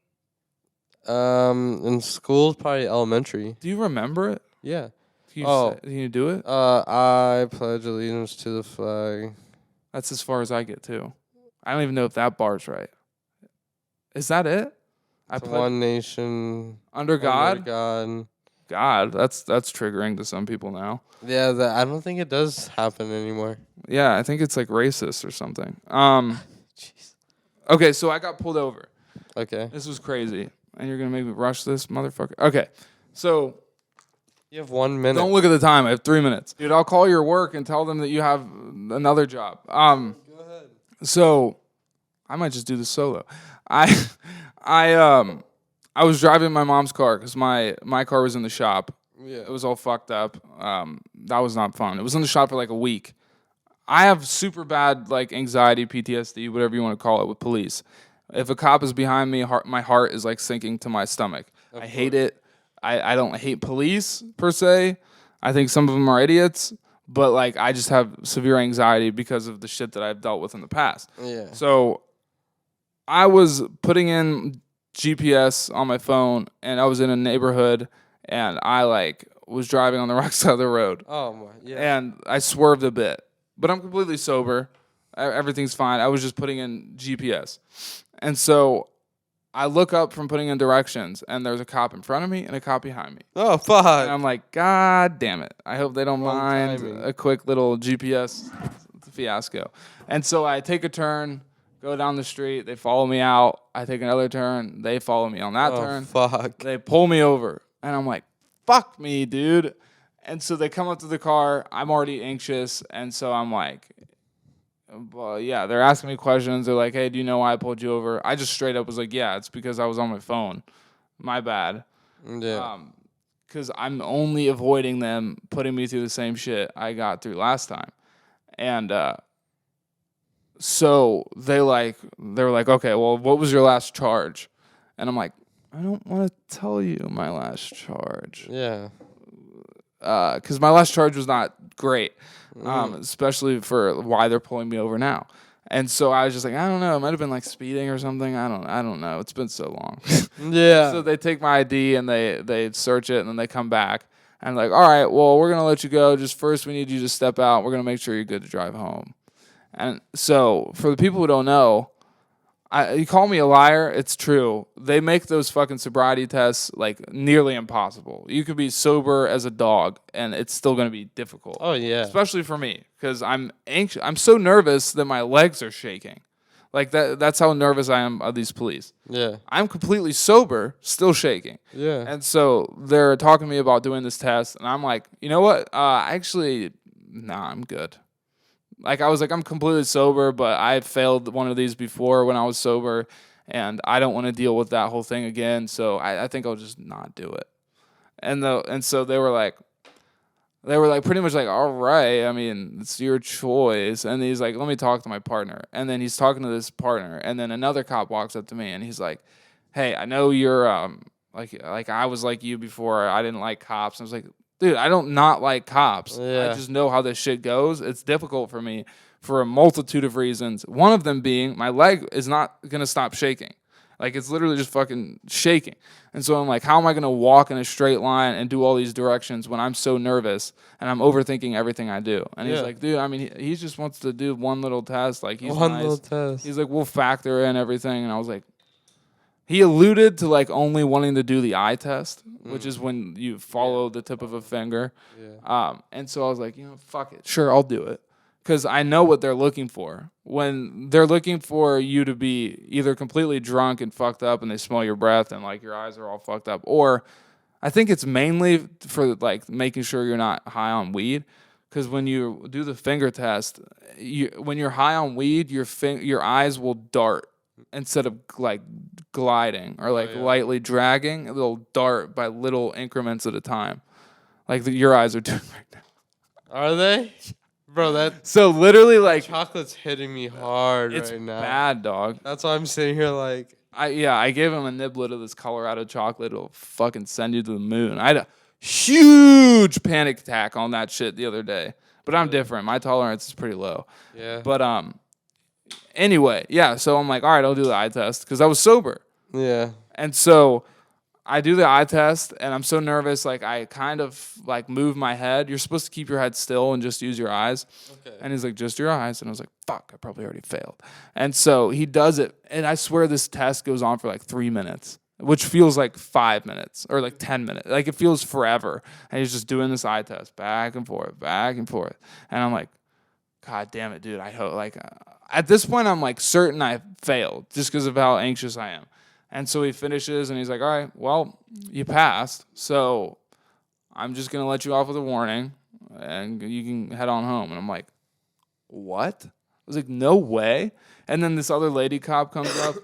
In school, probably elementary. Do you remember it? Yeah. Can you do it? I pledge allegiance to the flag. That's as far as I get too. I don't even know if that bar's right. Is that it? I pledge One nation under God. Under God. God, that's triggering to some people now. Yeah, I don't think it does happen anymore. Yeah, I think it's like racist or something. Jeez. Okay, so I got pulled over. Okay. This was crazy, and you're gonna make me rush this, motherfucker. Okay, so You have 1 minute. don't look at the time. I have 3 minutes, dude. I'll call your work and tell them that you have another job. Go ahead. So I might just do this solo. I was driving my mom's car because my car was in the shop. Yeah. It was all fucked up. That was not fun. It was in the shop for like a week. I have super bad like anxiety, PTSD, whatever you want to call it, with police. If a cop is behind me, my heart is like sinking to my stomach. I hate it. I don't hate police per se. I think some of them are idiots, but like I just have severe anxiety because of the shit that I've dealt with in the past. Yeah. So I was putting in GPS on my phone, and I was in a neighborhood, and I like was driving on the wrong side of the road, Oh my. Yeah. and I swerved a bit, but I'm completely sober. Everything's fine. I was just putting in GPS, and so I look up from putting in directions, and there's a cop in front of me and a cop behind me, Oh and fuck. I'm like, God damn it! I hope they don't Wrong mind timing. a quick little GPS fiasco. And so I take a turn, go down the street. They follow me out. I take another turn. They follow me on that Oh turn. fuck. They pull me over, and I'm like, fuck me, dude. And so they come up to the car. I'm already anxious, and so I'm like, well, yeah, they're asking me questions. They're like, hey, do you know why I pulled you over? I just straight up was like, yeah, it's because I was on my phone. My bad. Yeah. Because I'm only avoiding them putting me through the same shit I got through last time. And so they were like, okay, well, what was your last charge? And I'm like, I don't want to tell you my last charge. Yeah. Because my last charge was not great, especially for why they're pulling me over now. And so I was just like, I don't know, it might have been like speeding or something. I don't know. It's been so long. Yeah. So they take my ID and they search it, and then they come back and like, all right, well, we're gonna let you go. Just first, we need you to step out. We're gonna make sure you're good to drive home. And so for the people who don't know, you call me a liar. It's true. They make those fucking sobriety tests like nearly impossible. You could be sober as a dog, and it's still going to be difficult. Oh yeah. Especially for me, because I'm anxious. I'm so nervous that my legs are shaking. Like that's how nervous I am of these police. Yeah. I'm completely sober, still shaking. Yeah. And so they're talking to me about doing this test, and I'm like, you know what? Actually, nah, I'm good. Like I was like, I'm completely sober, but I failed one of these before when I was sober, and I don't want to deal with that whole thing again. So I think I'll just not do it. And so they were like pretty much like, all right, I mean, it's your choice. And he's like, let me talk to my partner. And then he's talking to this partner, and then another cop walks up to me, and he's like, hey, I know you're like I was like you before. I didn't like cops. And I was like, dude, I don't not like cops. Yeah. I just know how this shit goes. It's difficult for me for a multitude of reasons. One of them being my leg is not going to stop shaking. Like, it's literally just fucking shaking. And so I'm like, how am I going to walk in a straight line and do all these directions when I'm so nervous and I'm overthinking everything I do? And he's like, dude, I mean, he just wants to do one little test. Like, he's One nice. little test. He's like, we'll factor in everything. And I was like, he alluded to like only wanting to do the eye test, which is when you follow the tip of a finger. Yeah. And so I was like, you know, fuck it. Sure, I'll do it. Because I know what they're looking for. When they're looking for you to be either completely drunk and fucked up and they smell your breath and like your eyes are all fucked up, or I think it's mainly for like making sure you're not high on weed. Because when you do the finger test, when you're high on weed, your eyes will dart instead of like gliding or like lightly dragging, it'll dart by little increments at a time, like your eyes are doing right now. Are they? Bro, that So literally, like, chocolate's hitting me hard it's right now. bad, dog. That's why I'm sitting here like. I gave him a niblet of this Colorado chocolate. It'll fucking send you to the moon. I had a huge panic attack on that shit the other day. But I'm different. My tolerance is pretty low. Yeah. But anyway, yeah. So I'm like, all right, I'll do the eye test because I was sober. Yeah. And so I do the eye test, and I'm so nervous. Like I kind of like move my head. You're supposed to keep your head still and just use your eyes. Okay. And he's like, just your eyes. And I was like, fuck, I probably already failed. And so he does it, and I swear this test goes on for like 3 minutes, which feels like 5 minutes or like 10 minutes. Like it feels forever. And he's just doing this eye test back and forth, back and forth. And I'm like, God damn it, dude. I hope like at this point I'm like certain I failed just because of how anxious I am. And so he finishes, and he's like, all right, well, you passed, so I'm just going to let you off with a warning, and you can head on home. And I'm like, what? I was like, no way. And then this other lady cop comes up,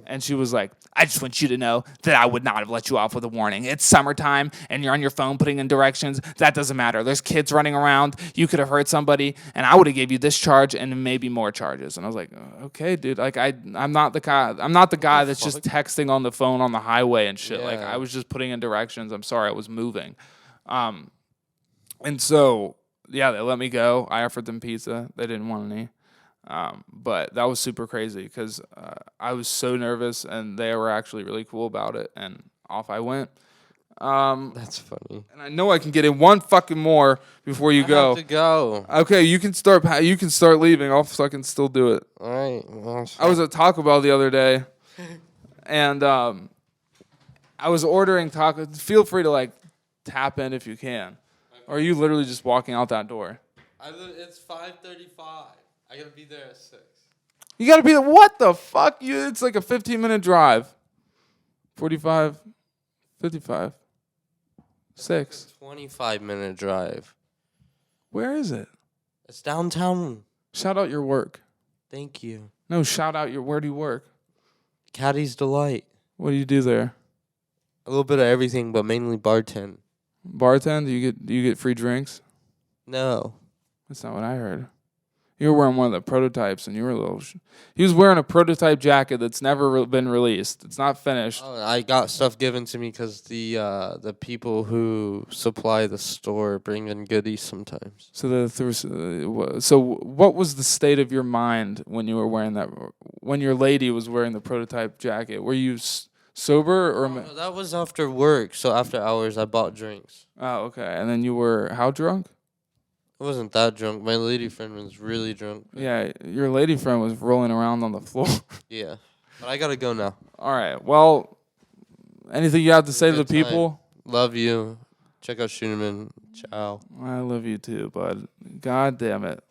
and she was like, I just want you to know that I would not have let you off with a warning. It's summertime, and you're on your phone putting in directions. That doesn't matter. There's kids running around. You could have hurt somebody, and I would have gave you this charge and maybe more charges. And I was like, okay, dude. Like I'm not the guy. I'm not the guy that's just texting on the phone on the highway and shit. Yeah. Like I was just putting in directions. I'm sorry, I was moving. And so yeah, they let me go. I offered them pizza. They didn't want any. But that was super crazy because I was so nervous, and they were actually really cool about it, and off I went. That's funny. And I know I can get in one fucking more before you go. I have to go. Okay, you can start leaving. I'll fucking still do it. All right. Well, I was at Taco Bell the other day, and I was ordering tacos. Feel free to like tap in if you can, or are you literally just walking out that door? It's 5:35. I gotta be there at 6. You gotta be what the fuck? It's like a 15-minute drive. 45, 55, 6. 25-minute drive. Where is it? It's downtown. Shout out your work. Thank you. No, shout out where do you work? Caddy's Delight. What do you do there? A little bit of everything, but mainly bartend. Bartend? Do you get free drinks? No. That's not what I heard. You were wearing one of the prototypes, and you were a little. He was wearing a prototype jacket that's never been released. It's not finished. Oh, I got stuff given to me because the people who supply the store bring in goodies sometimes. So what was the state of your mind when you were wearing that? When your lady was wearing the prototype jacket, were you sober or? No, that was after work. So after hours, I bought drinks. Oh, okay. And then you were how drunk? I wasn't that drunk. My lady friend was really drunk. Yeah, your lady friend was rolling around on the floor. Yeah. But I gotta go now. All right. Well, anything you have to say to the Good time. people? Love you. Check out Scheuneman. Ciao. I love you too, bud. God damn it.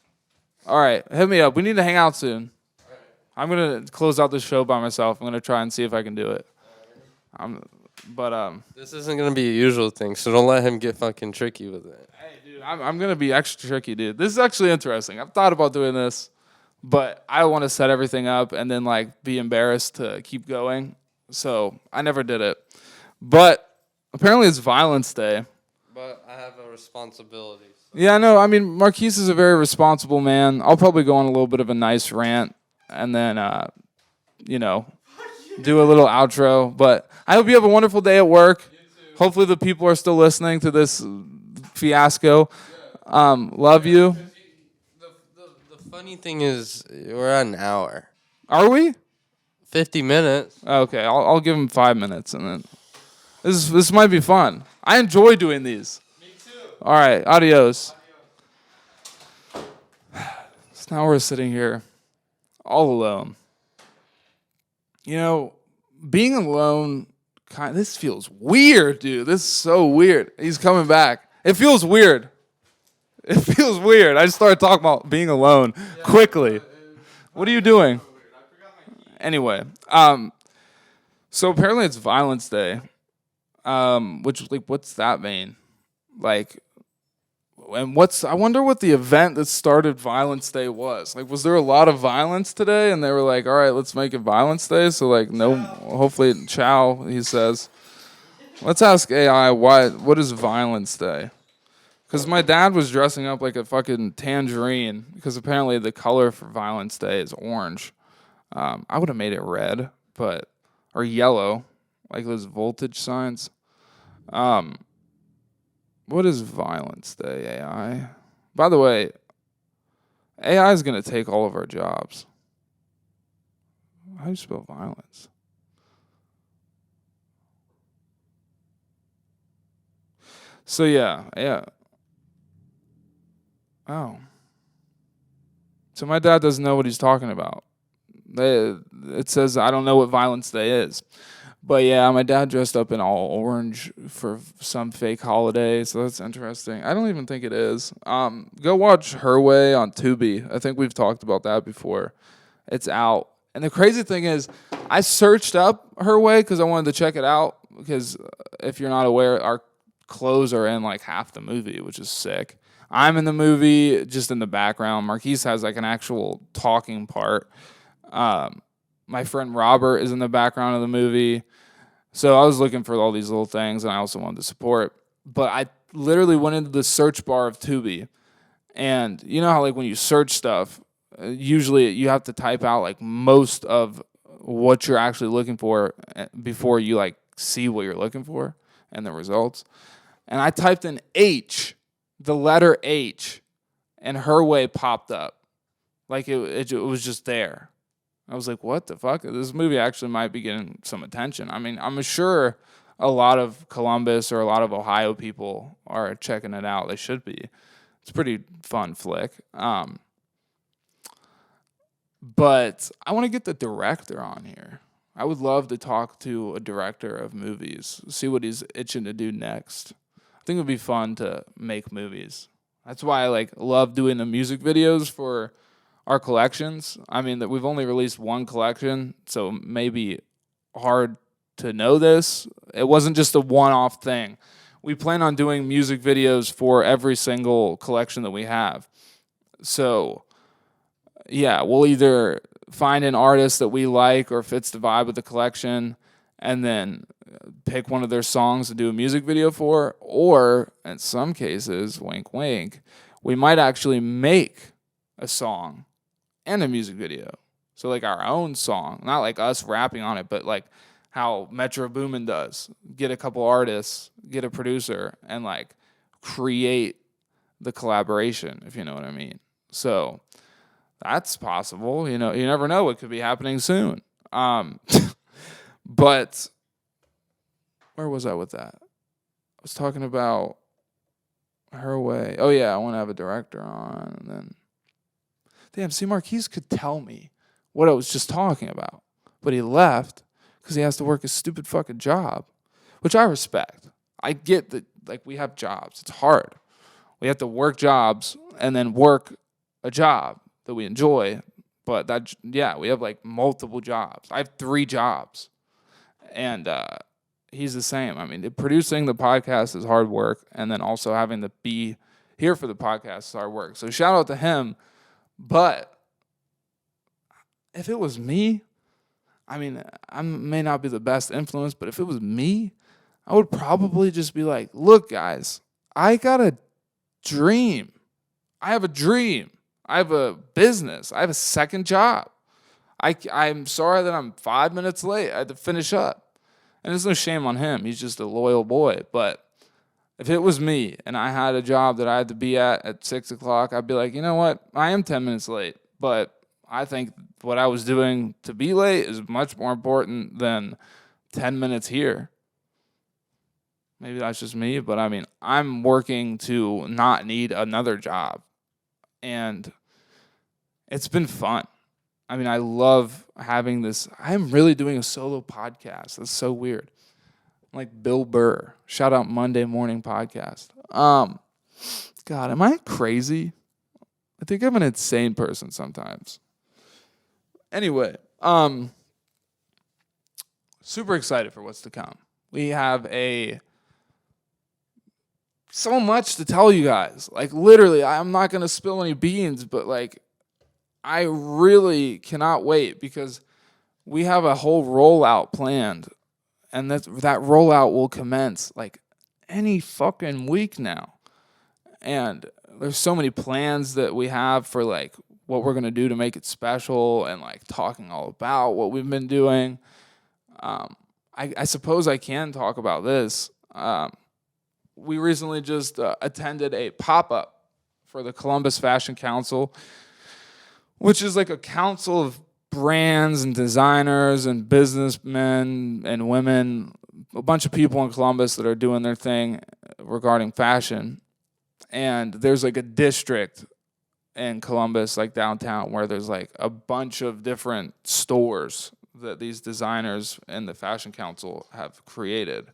All right. Hit me up. We need to hang out soon. I'm going to close out the show by myself. I'm going to try and see if I can do it. This isn't gonna be a usual thing, so don't let him get fucking tricky with it. Hey, dude, I'm going to be extra tricky, dude. This is actually interesting. I've thought about doing this, but I want to set everything up and then, like, be embarrassed to keep going. So I never did it. But apparently it's Violence Day. But I have a responsibility. So. Yeah, no, I mean, Marquise is a very responsible man. I'll probably go on a little bit of a nice rant and then, do a little outro. But I hope you have a wonderful day at work. Hopefully the people are still listening to this fiasco. Love you. The funny thing is, we're at an hour. Are we? 50 minutes. Okay, I'll give him 5 minutes, and then this might be fun. I enjoy doing these. Me too. All right, adios. So now we're sitting here, all alone. You know, being alone, this feels weird, dude. This is so weird. He's coming back. It feels weird. It feels weird. I just started talking about being alone quickly. What are you doing? Anyway, so apparently it's Violence Day, which, like, what's that mean? Like, And I wonder what the event that started Violence Day was. Like, was there a lot of violence today? And they were like, all right, let's make it Violence Day. So, like, no, hopefully, ciao, he says. Let's ask AI, what is Violence Day? Because my dad was dressing up like a fucking tangerine, because apparently the color for Violence Day is orange. I would have made it red, or yellow, like those voltage signs. What is Violence Day, AI? By the way, AI is going to take all of our jobs. How do you spell violence? So yeah. Oh. So my dad doesn't know what he's talking about. It says I don't know what Violence Day is. But yeah, my dad dressed up in all orange for some fake holiday, so that's interesting. I don't even think it is. Go watch Her Way on Tubi. I think we've talked about that before. It's out. And the crazy thing is, I searched up Her Way because I wanted to check it out. Because if you're not aware, our clothes are in like half the movie, which is sick. I'm in the movie, just in the background. Marquise has like an actual talking part. My friend Robert is in the background of the movie. So I was looking for all these little things, and I also wanted to support. But I literally went into the search bar of Tubi. And you know how like when you search stuff, usually you have to type out like most of what you're actually looking for before you like see what you're looking for and the results. And I typed in H, the letter H, and Her Way popped up. Like it was just there. I was like, what the fuck? This movie actually might be getting some attention. I mean, I'm sure a lot of Columbus or a lot of Ohio people are checking it out. They should be. It's a pretty fun flick. But I want to get the director on here. I would love to talk to a director of movies, see what he's itching to do next. I think it would be fun to make movies. That's why I like love doing the music videos for our collections. I mean, that we've only released one collection, so maybe hard to know this. It wasn't just a one-off thing. We plan on doing music videos for every single collection that we have. So, yeah, we'll either find an artist that we like or fits the vibe of the collection and then pick one of their songs to do a music video for, or in some cases, wink, wink, we might actually make a song and a music video. So like our own song, not like us rapping on it, but like how Metro Boomin does. Get a couple artists, get a producer, and like create the collaboration, if you know what I mean. So that's possible. You know, you never know what could be happening soon. But where was I with that? I was talking about Her Way. Oh yeah, I want to have a director on, and then damn, see, Marquise could tell me what I was just talking about, but he left because he has to work a stupid fucking job, which I respect. I get that, like, we have jobs. It's hard. We have to work jobs and then work a job that we enjoy, but we have, like, multiple jobs. I have 3 jobs, and he's the same. I mean, producing the podcast is hard work, and then also having to be here for the podcast is hard work. So shout out to him. But if it was me, I mean, I may not be the best influence, but if it was me, I would probably just be like, look, guys, I got a dream. I have a dream. I have a business. I have a second job. I'm sorry that I'm 5 minutes late. I had to finish up. And there's no shame on him. He's just a loyal boy. But if it was me and I had a job that I had to be at 6 o'clock, I'd be like, you know what? I am 10 minutes late, but I think what I was doing to be late is much more important than 10 minutes here. Maybe that's just me, but I mean, I'm working to not need another job. And it's been fun. I mean, I love having this. I'm really doing a solo podcast. That's so weird. Like Bill Burr. Shout out Monday Morning Podcast. God, am I crazy? I think I'm an insane person sometimes. Anyway, super excited for what's to come. We have a so much to tell you guys. Like, literally, I'm not going to spill any beans, but like, I really cannot wait because we have a whole rollout planned, and that rollout will commence like any fucking week now. And there's so many plans that we have for like what we're gonna do to make it special, and like talking all about what we've been doing. I suppose I can talk about this. We recently just attended a pop-up for the Columbus Fashion Council, which is like a council of brands and designers and businessmen and women, a bunch of people in Columbus that are doing their thing regarding fashion. And there's like a district in Columbus, like downtown, where there's like a bunch of different stores that these designers and the Fashion Council have created.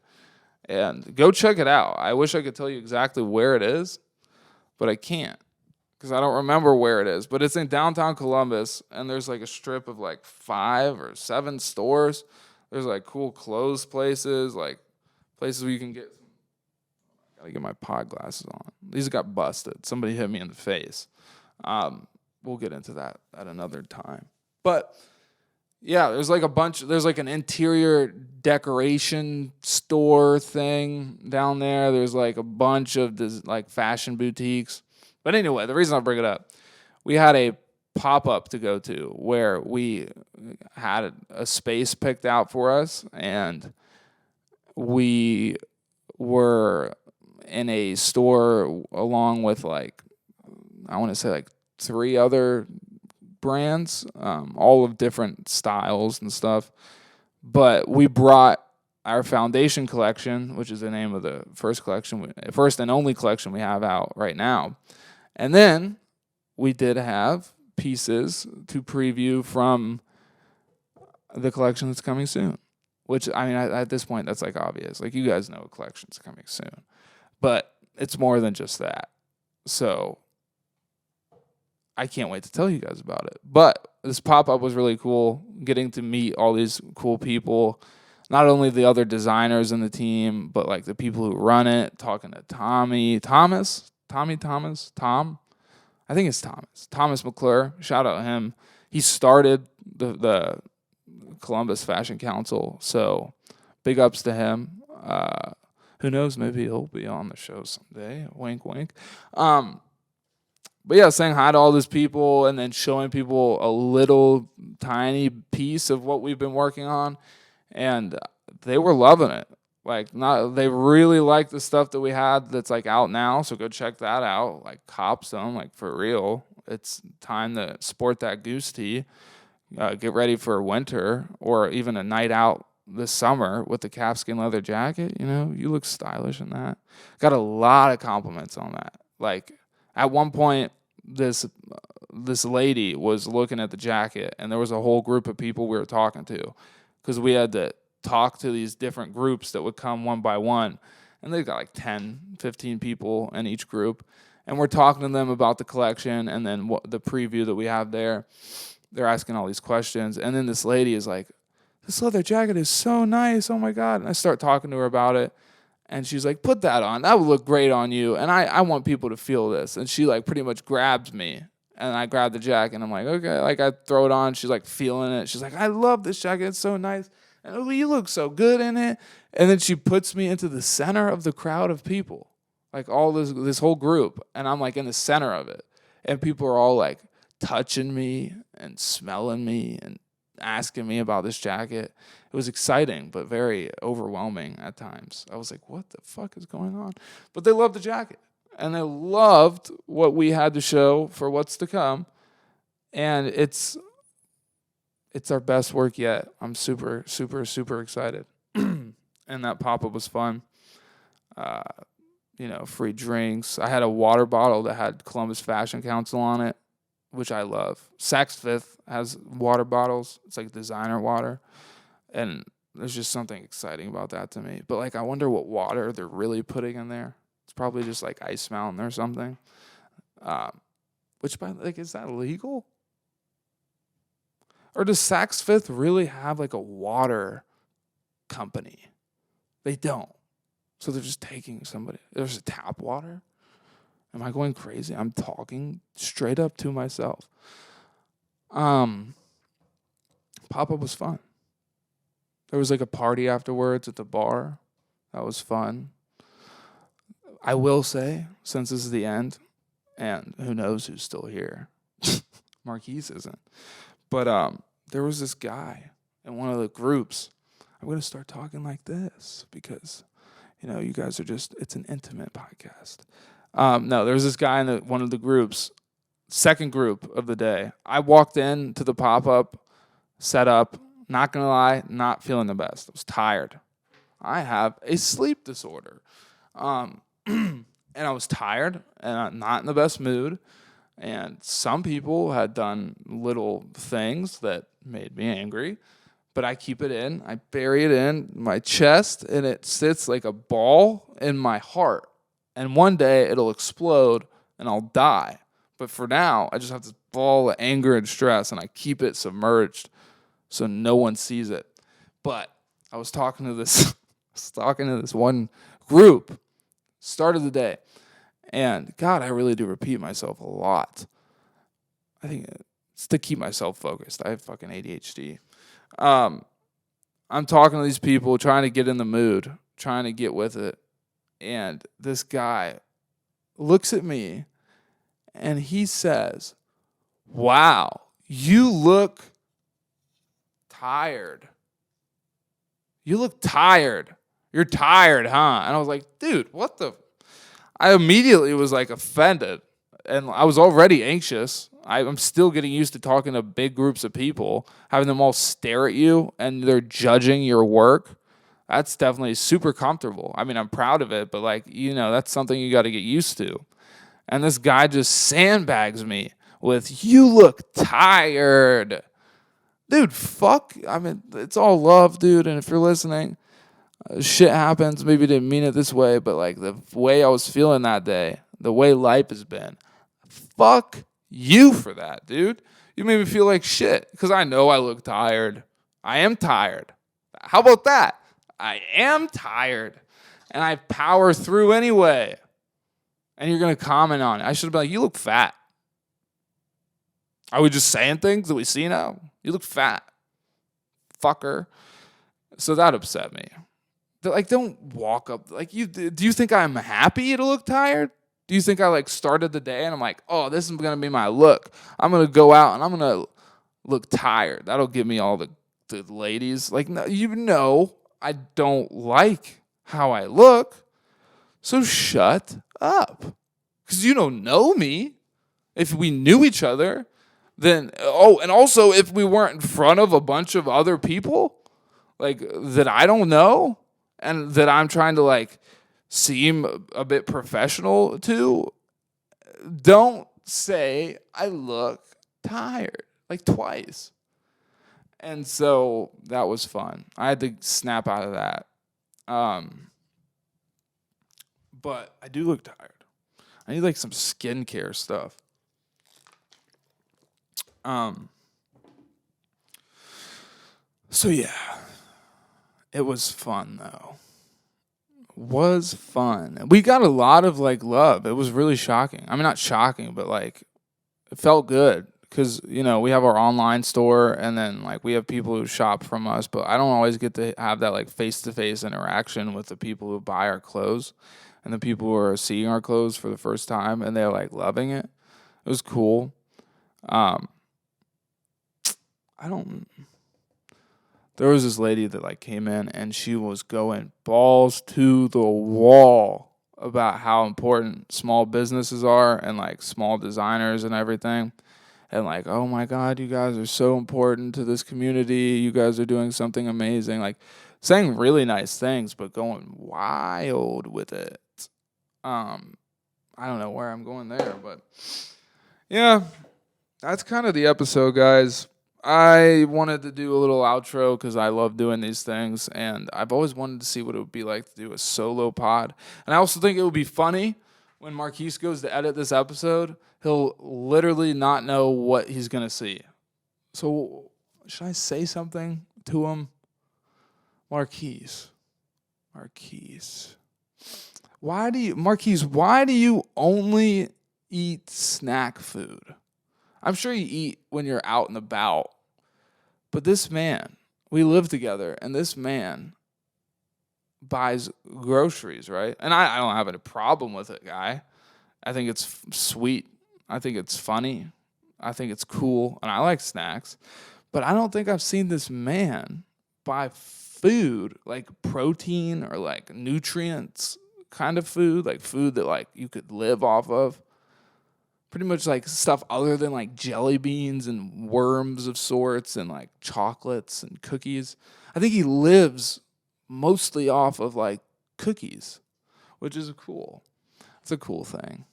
And go check it out. I wish I could tell you exactly where it is, but I can't because I don't remember where it is. But it's in downtown Columbus, and there's like a strip of like 5 or 7 stores. There's like cool clothes places, like places where you can get. I gotta get my pod glasses on. These got busted. Somebody hit me in the face. We'll get into that at another time. But yeah, there's like a bunch. There's like an interior decoration store thing down there. There's like a bunch of like fashion boutiques. But anyway, the reason I bring it up, we had a pop-up to go to where we had a space picked out for us, and we were in a store along with like, I want to say like 3 other brands, all of different styles and stuff. But we brought our foundation collection, which is the name of the first and only collection we have out right now. And then we did have pieces to preview from the collection that's coming soon, which, I mean, at this point, that's like obvious. Like, you guys know a collection's coming soon. But it's more than just that. So I can't wait to tell you guys about it. But this pop-up was really cool, getting to meet all these cool people, not only the other designers in the team, but like the people who run it, talking to Tom. I think it's Thomas McClure. Shout out to him. He started the Columbus Fashion Council, so big ups to him. Who knows? Maybe he'll be on the show someday. Wink, wink. But yeah, saying hi to all these people and then showing people a little tiny piece of what we've been working on, and they were loving it. They really liked the stuff that we had that's like out now. So go check that out. Like, cop some, like, for real. It's time to sport that goose tee. Get ready for winter or even a night out this summer with the calfskin leather jacket. You know, you look stylish in that. Got a lot of compliments on that. Like, at one point, this lady was looking at the jacket, and there was a whole group of people we were talking to because we had to talk to these different groups that would come one by one. And they've got like 10, 15 people in each group. And we're talking to them about the collection and then the preview that we have there. They're asking all these questions. And then this lady is like, "This leather jacket is so nice. Oh, my God." And I start talking to her about it. And she's like, "Put that on. That would look great on you. And I want people to feel this." And she like pretty much grabs me. And I grab the jacket. And I'm like, okay. Like, I throw it on. She's like feeling it. She's like, "I love this jacket. It's so nice. And oh, you look so good in it." And then she puts me into the center of the crowd of people. Like, all this whole group. And I'm like in the center of it. And people are all like touching me and smelling me and asking me about this jacket. It was exciting, but very overwhelming at times. I was like, what the fuck is going on? But they loved the jacket. And they loved what we had to show for what's to come. And it's our best work yet. I'm super, super, super excited. And that pop-up was fun. Free drinks. I had a water bottle that had Columbus Fashion Council on it, which I love. Saks Fifth has water bottles. It's like designer water. And there's just something exciting about that to me. But like, I wonder what water they're really putting in there. It's probably just like Ice Mountain or something. Is that illegal? Or does Saks Fifth really have like a water company? They don't. So they're just taking somebody. There's a tap water. Am I going crazy? I'm talking straight up to myself. Pop-up was fun. There was like a party afterwards at the bar. That was fun. I will say, since this is the end, and who knows who's still here. Marquise isn't. But there was this guy in one of the groups. I'm going to start talking like this because, you guys are it's an intimate podcast. No, there was this guy in one of the groups, second group of the day. I walked in to the pop-up, set up, not going to lie, not feeling the best. I was tired. I have a sleep disorder. And I was tired and not in the best mood. And some people had done little things that made me angry. But I keep it in. I bury it in my chest, and it sits like a ball in my heart. And one day it'll explode, and I'll die. But for now, I just have this ball of anger and stress, and I keep it submerged so no one sees it. But I was talking to this one group, start of the day, and God, I really do repeat myself a lot. I think it's to keep myself focused. I have fucking ADHD. I'm talking to these people, trying to get in the mood, trying to get with it, and this guy looks at me, and he says, "Wow, you look tired. You look tired. You're tired, huh?" And I was like, dude, what the? I immediately was like offended. And I was already anxious. I'm still getting used to talking to big groups of people, having them all stare at you and they're judging your work. That's definitely super comfortable. I mean, I'm proud of it, but that's something you got to get used to. And this guy just sandbags me with, "You look tired." Dude, fuck. I mean, it's all love, dude. And if you're listening, shit happens. Maybe you didn't mean it this way, but the way I was feeling that day, the way life has been, fuck you for that, dude. You made me feel like shit because I know I look tired. I am tired. How about that? I am tired. And I power through anyway. And you're going to comment on it. I should have been like, "You look fat." Are we just saying things that we see now? "You look fat. Fucker." So that upset me. Don't walk up. Do you think I'm happy to look tired? Do you think I started the day and I'm like, "Oh, this is going to be my look. I'm going to go out and I'm going to look tired. That'll give me all the ladies." No, I don't like how I look. So shut up. Because you don't know me. If we knew each other, then, and also if we weren't in front of a bunch of other people, that I don't know, and that I'm trying to seem a bit professional to, don't say I look tired, twice. And so that was fun. I had to snap out of that. But I do look tired. I need some skincare stuff. So yeah, it was fun though. Was fun. We got a lot of love. It was really shocking. I mean, not shocking, but it felt good because we have our online store and then we have people who shop from us, but I don't always get to have that face-to-face interaction with the people who buy our clothes and the people who are seeing our clothes for the first time and they're loving it. It was cool. There was this lady that came in and she was going balls to the wall about how important small businesses are and small designers and everything. And "Oh my God, you guys are so important to this community. You guys are doing something amazing." Saying really nice things, but going wild with it. I don't know where I'm going there, but yeah, that's kind of the episode, guys. I wanted to do a little outro because I love doing these things, and I've always wanted to see what it would be like to do a solo pod. And I also think it would be funny when Marquise goes to edit this episode, he'll literally not know what he's going to see. So should I say something to him? Marquise. Marquise, why do you only eat snack food? I'm sure you eat when you're out and about, but this man, we live together, and this man buys groceries, right? And I don't have any problem with it, guy. I think it's sweet. I think it's funny. I think it's cool, and I like snacks. But I don't think I've seen this man buy food, like protein or like nutrients kind of food, like food that like you could live off of. Pretty much like stuff other than like jelly beans and worms of sorts and like chocolates and cookies. I think he lives mostly off of like cookies, which is cool. It's a cool thing.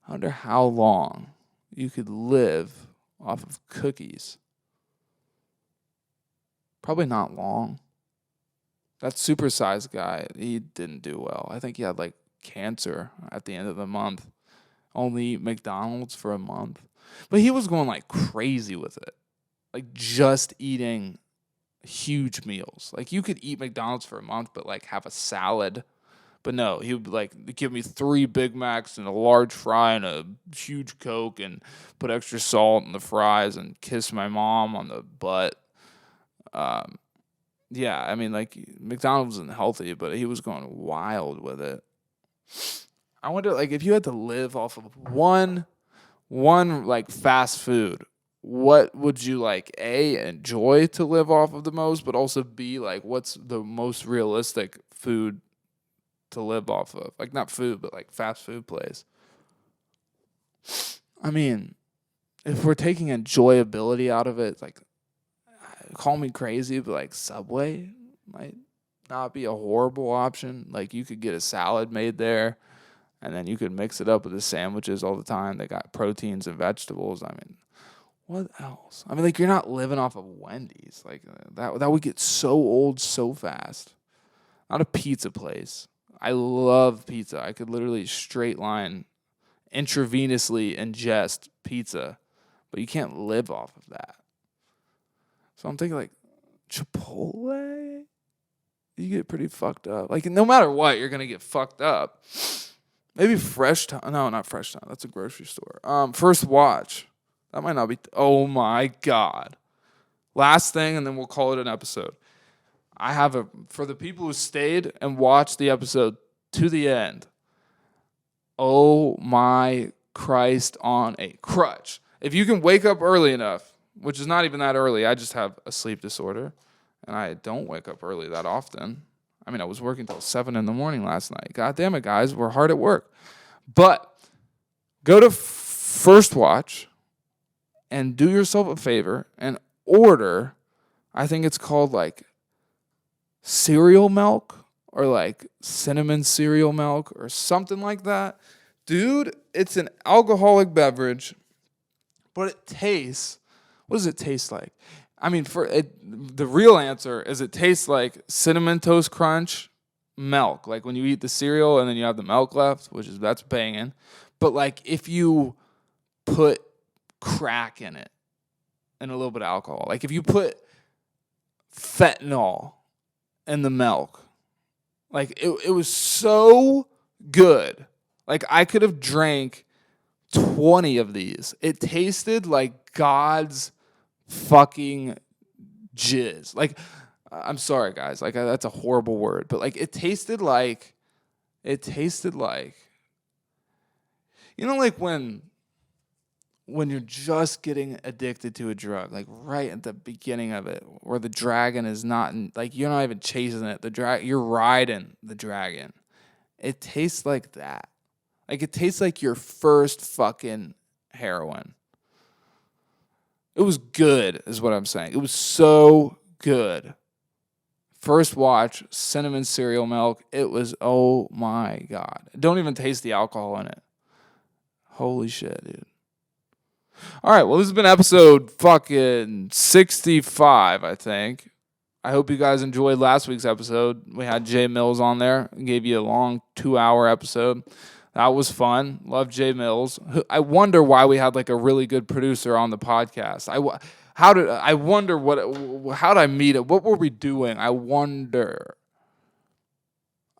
I wonder how long you could live off of cookies. Probably not long. That supersized guy, he didn't do well. I think he had like cancer at the end of the month. Only eat McDonald's for a month. But he was going like crazy with it. Like just eating huge meals. Like you could eat McDonald's for a month, but like have a salad. But no, he would like give me 3 Big Macs and a large fry and a huge Coke and put extra salt in the fries and kiss my mom on the butt. Yeah, I mean, like McDonald's isn't healthy, but he was going wild with it. I wonder, like, if you had to live off of one like fast food, what would you like enjoy to live off of the most, but also B, like, what's the most realistic food to live off of? Like, not food, but like fast food place. I mean, if we're taking enjoyability out of it, like, call me crazy, but like Subway might not be a horrible option. Like, you could get a salad made there, and then you could mix it up with the sandwiches all the time. They got proteins and vegetables. I mean, what else? I mean, like, you're not living off of Wendy's. Like, that would get so old so fast. Not a pizza place. I love pizza. I could literally straight line, intravenously ingest pizza, but you can't live off of that. So I'm thinking like Chipotle, you get pretty fucked up. Like, no matter what, you're going to get fucked up. Maybe Fresh Time. No, not Fresh Time. That's a grocery store. First Watch. That might not be. Oh, my God. Last thing, and then we'll call it an episode. I have for the people who stayed and watched the episode to the end. Oh, my Christ on a crutch. If you can wake up early enough, which is not even that early. I just have a sleep disorder, and I don't wake up early that often. I mean, I was working till 7 a.m. last night. God damn it, guys. We're hard at work. But go to First Watch and do yourself a favor and order, I think it's called like cereal milk or like cinnamon cereal milk or something like that. Dude, it's an alcoholic beverage, but it tastes... What does it taste like? I mean, the real answer is it tastes like Cinnamon Toast Crunch milk. Like when you eat the cereal and then you have the milk left, that's banging. But like if you put crack in it and a little bit of alcohol, like if you put fentanyl in the milk, like it was so good. Like I could have drank 20 of these. It tasted like God's fucking jizz. Like, I'm sorry, guys. Like, that's a horrible word, but like, it tasted like, you know, like when you're just getting addicted to a drug, like right at the beginning of it, where the dragon is not, like you're not even chasing it. You're riding the dragon. It tastes like that. Like, it tastes like your first fucking heroin. It was good, is what I'm saying. It was so good. First Watch, cinnamon cereal milk. It was, oh my God. Don't even taste the alcohol in it. Holy shit, dude. All right, well, this has been episode fucking 65, I think. I hope you guys enjoyed last week's episode. We had Jay Mills on there. Gave you a long 2-hour episode. That was fun. Love Jay Mills. I wonder why we had like a really good producer on the podcast. How did I meet it? What were we doing? I wonder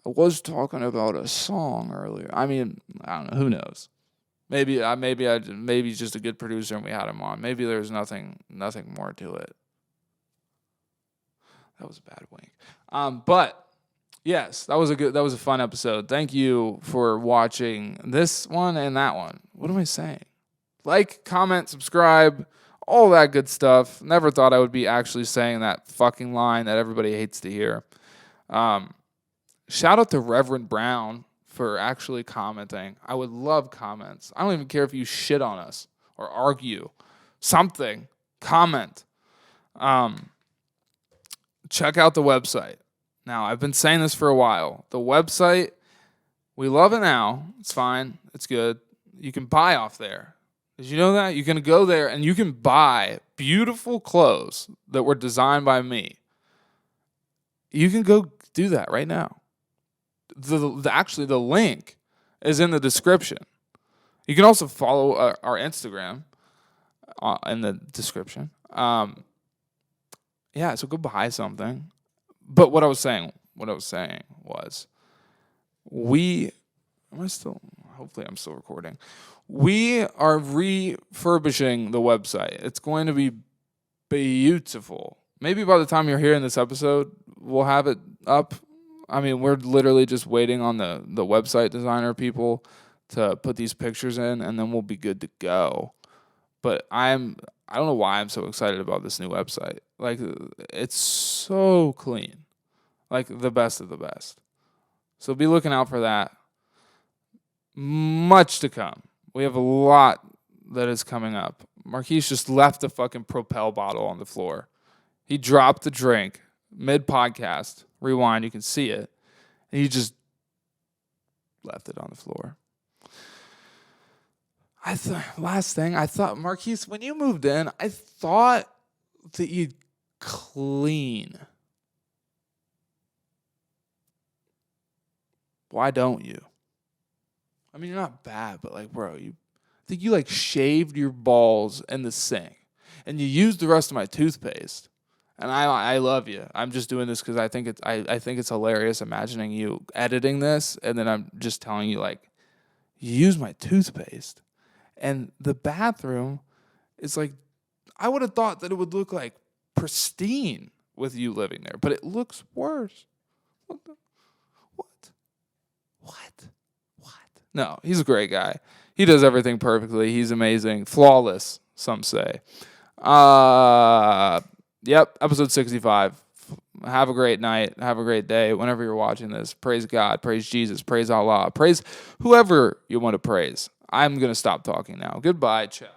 I was talking about a song earlier. I mean, I don't know. Who knows? Maybe he's just a good producer and we had him on. Maybe there's nothing more to it. That was a bad wink. But yes, that was a fun episode. Thank you for watching this one and that one. What am I saying? Like, comment, subscribe, all that good stuff. Never thought I would be actually saying that fucking line that everybody hates to hear. Shout out to Reverend Brown for actually commenting. I would love comments. I don't even care if you shit on us or argue. Something. Comment. Check out the website. Now, I've been saying this for a while. The website, we love it now. It's fine. It's good. You can buy off there. Did you know that? You can go there and you can buy beautiful clothes that were designed by me. You can go do that right now. Actually, the link is in the description. You can also follow our Instagram in the description. Yeah, so go buy something. But what I was saying was, hopefully I'm still recording. We are refurbishing the website. It's going to be beautiful. Maybe by the time you're hearing this episode, we'll have it up. I mean, we're literally just waiting on the website designer people to put these pictures in, and then we'll be good to go. But I don't know why I'm so excited about this new website. Like, it's so clean. Like, the best of the best. So be looking out for that. Much to come. We have a lot that is coming up. Marquise just left the fucking Propel bottle on the floor. He dropped the drink mid-podcast. Rewind, you can see it. And he just left it on the floor. Last thing, I thought, Marquise, when you moved in, I thought that you'd clean. Why don't you? I mean, you're not bad, but like, bro, I think you like shaved your balls in the sink, and you used the rest of my toothpaste. And I love you. I'm just doing this because I think it's hilarious imagining you editing this, and then I'm just telling you, like, you use my toothpaste. And the bathroom is like, I would have thought that it would look like pristine with you living there, but it looks worse. What? No, he's a great guy. He does everything perfectly. He's amazing. Flawless, some say. Yep, episode 65. Have a great night. Have a great day. Whenever you're watching this, praise God, praise Jesus, praise Allah, praise whoever you want to praise. I'm going to stop talking now. Goodbye. Ciao.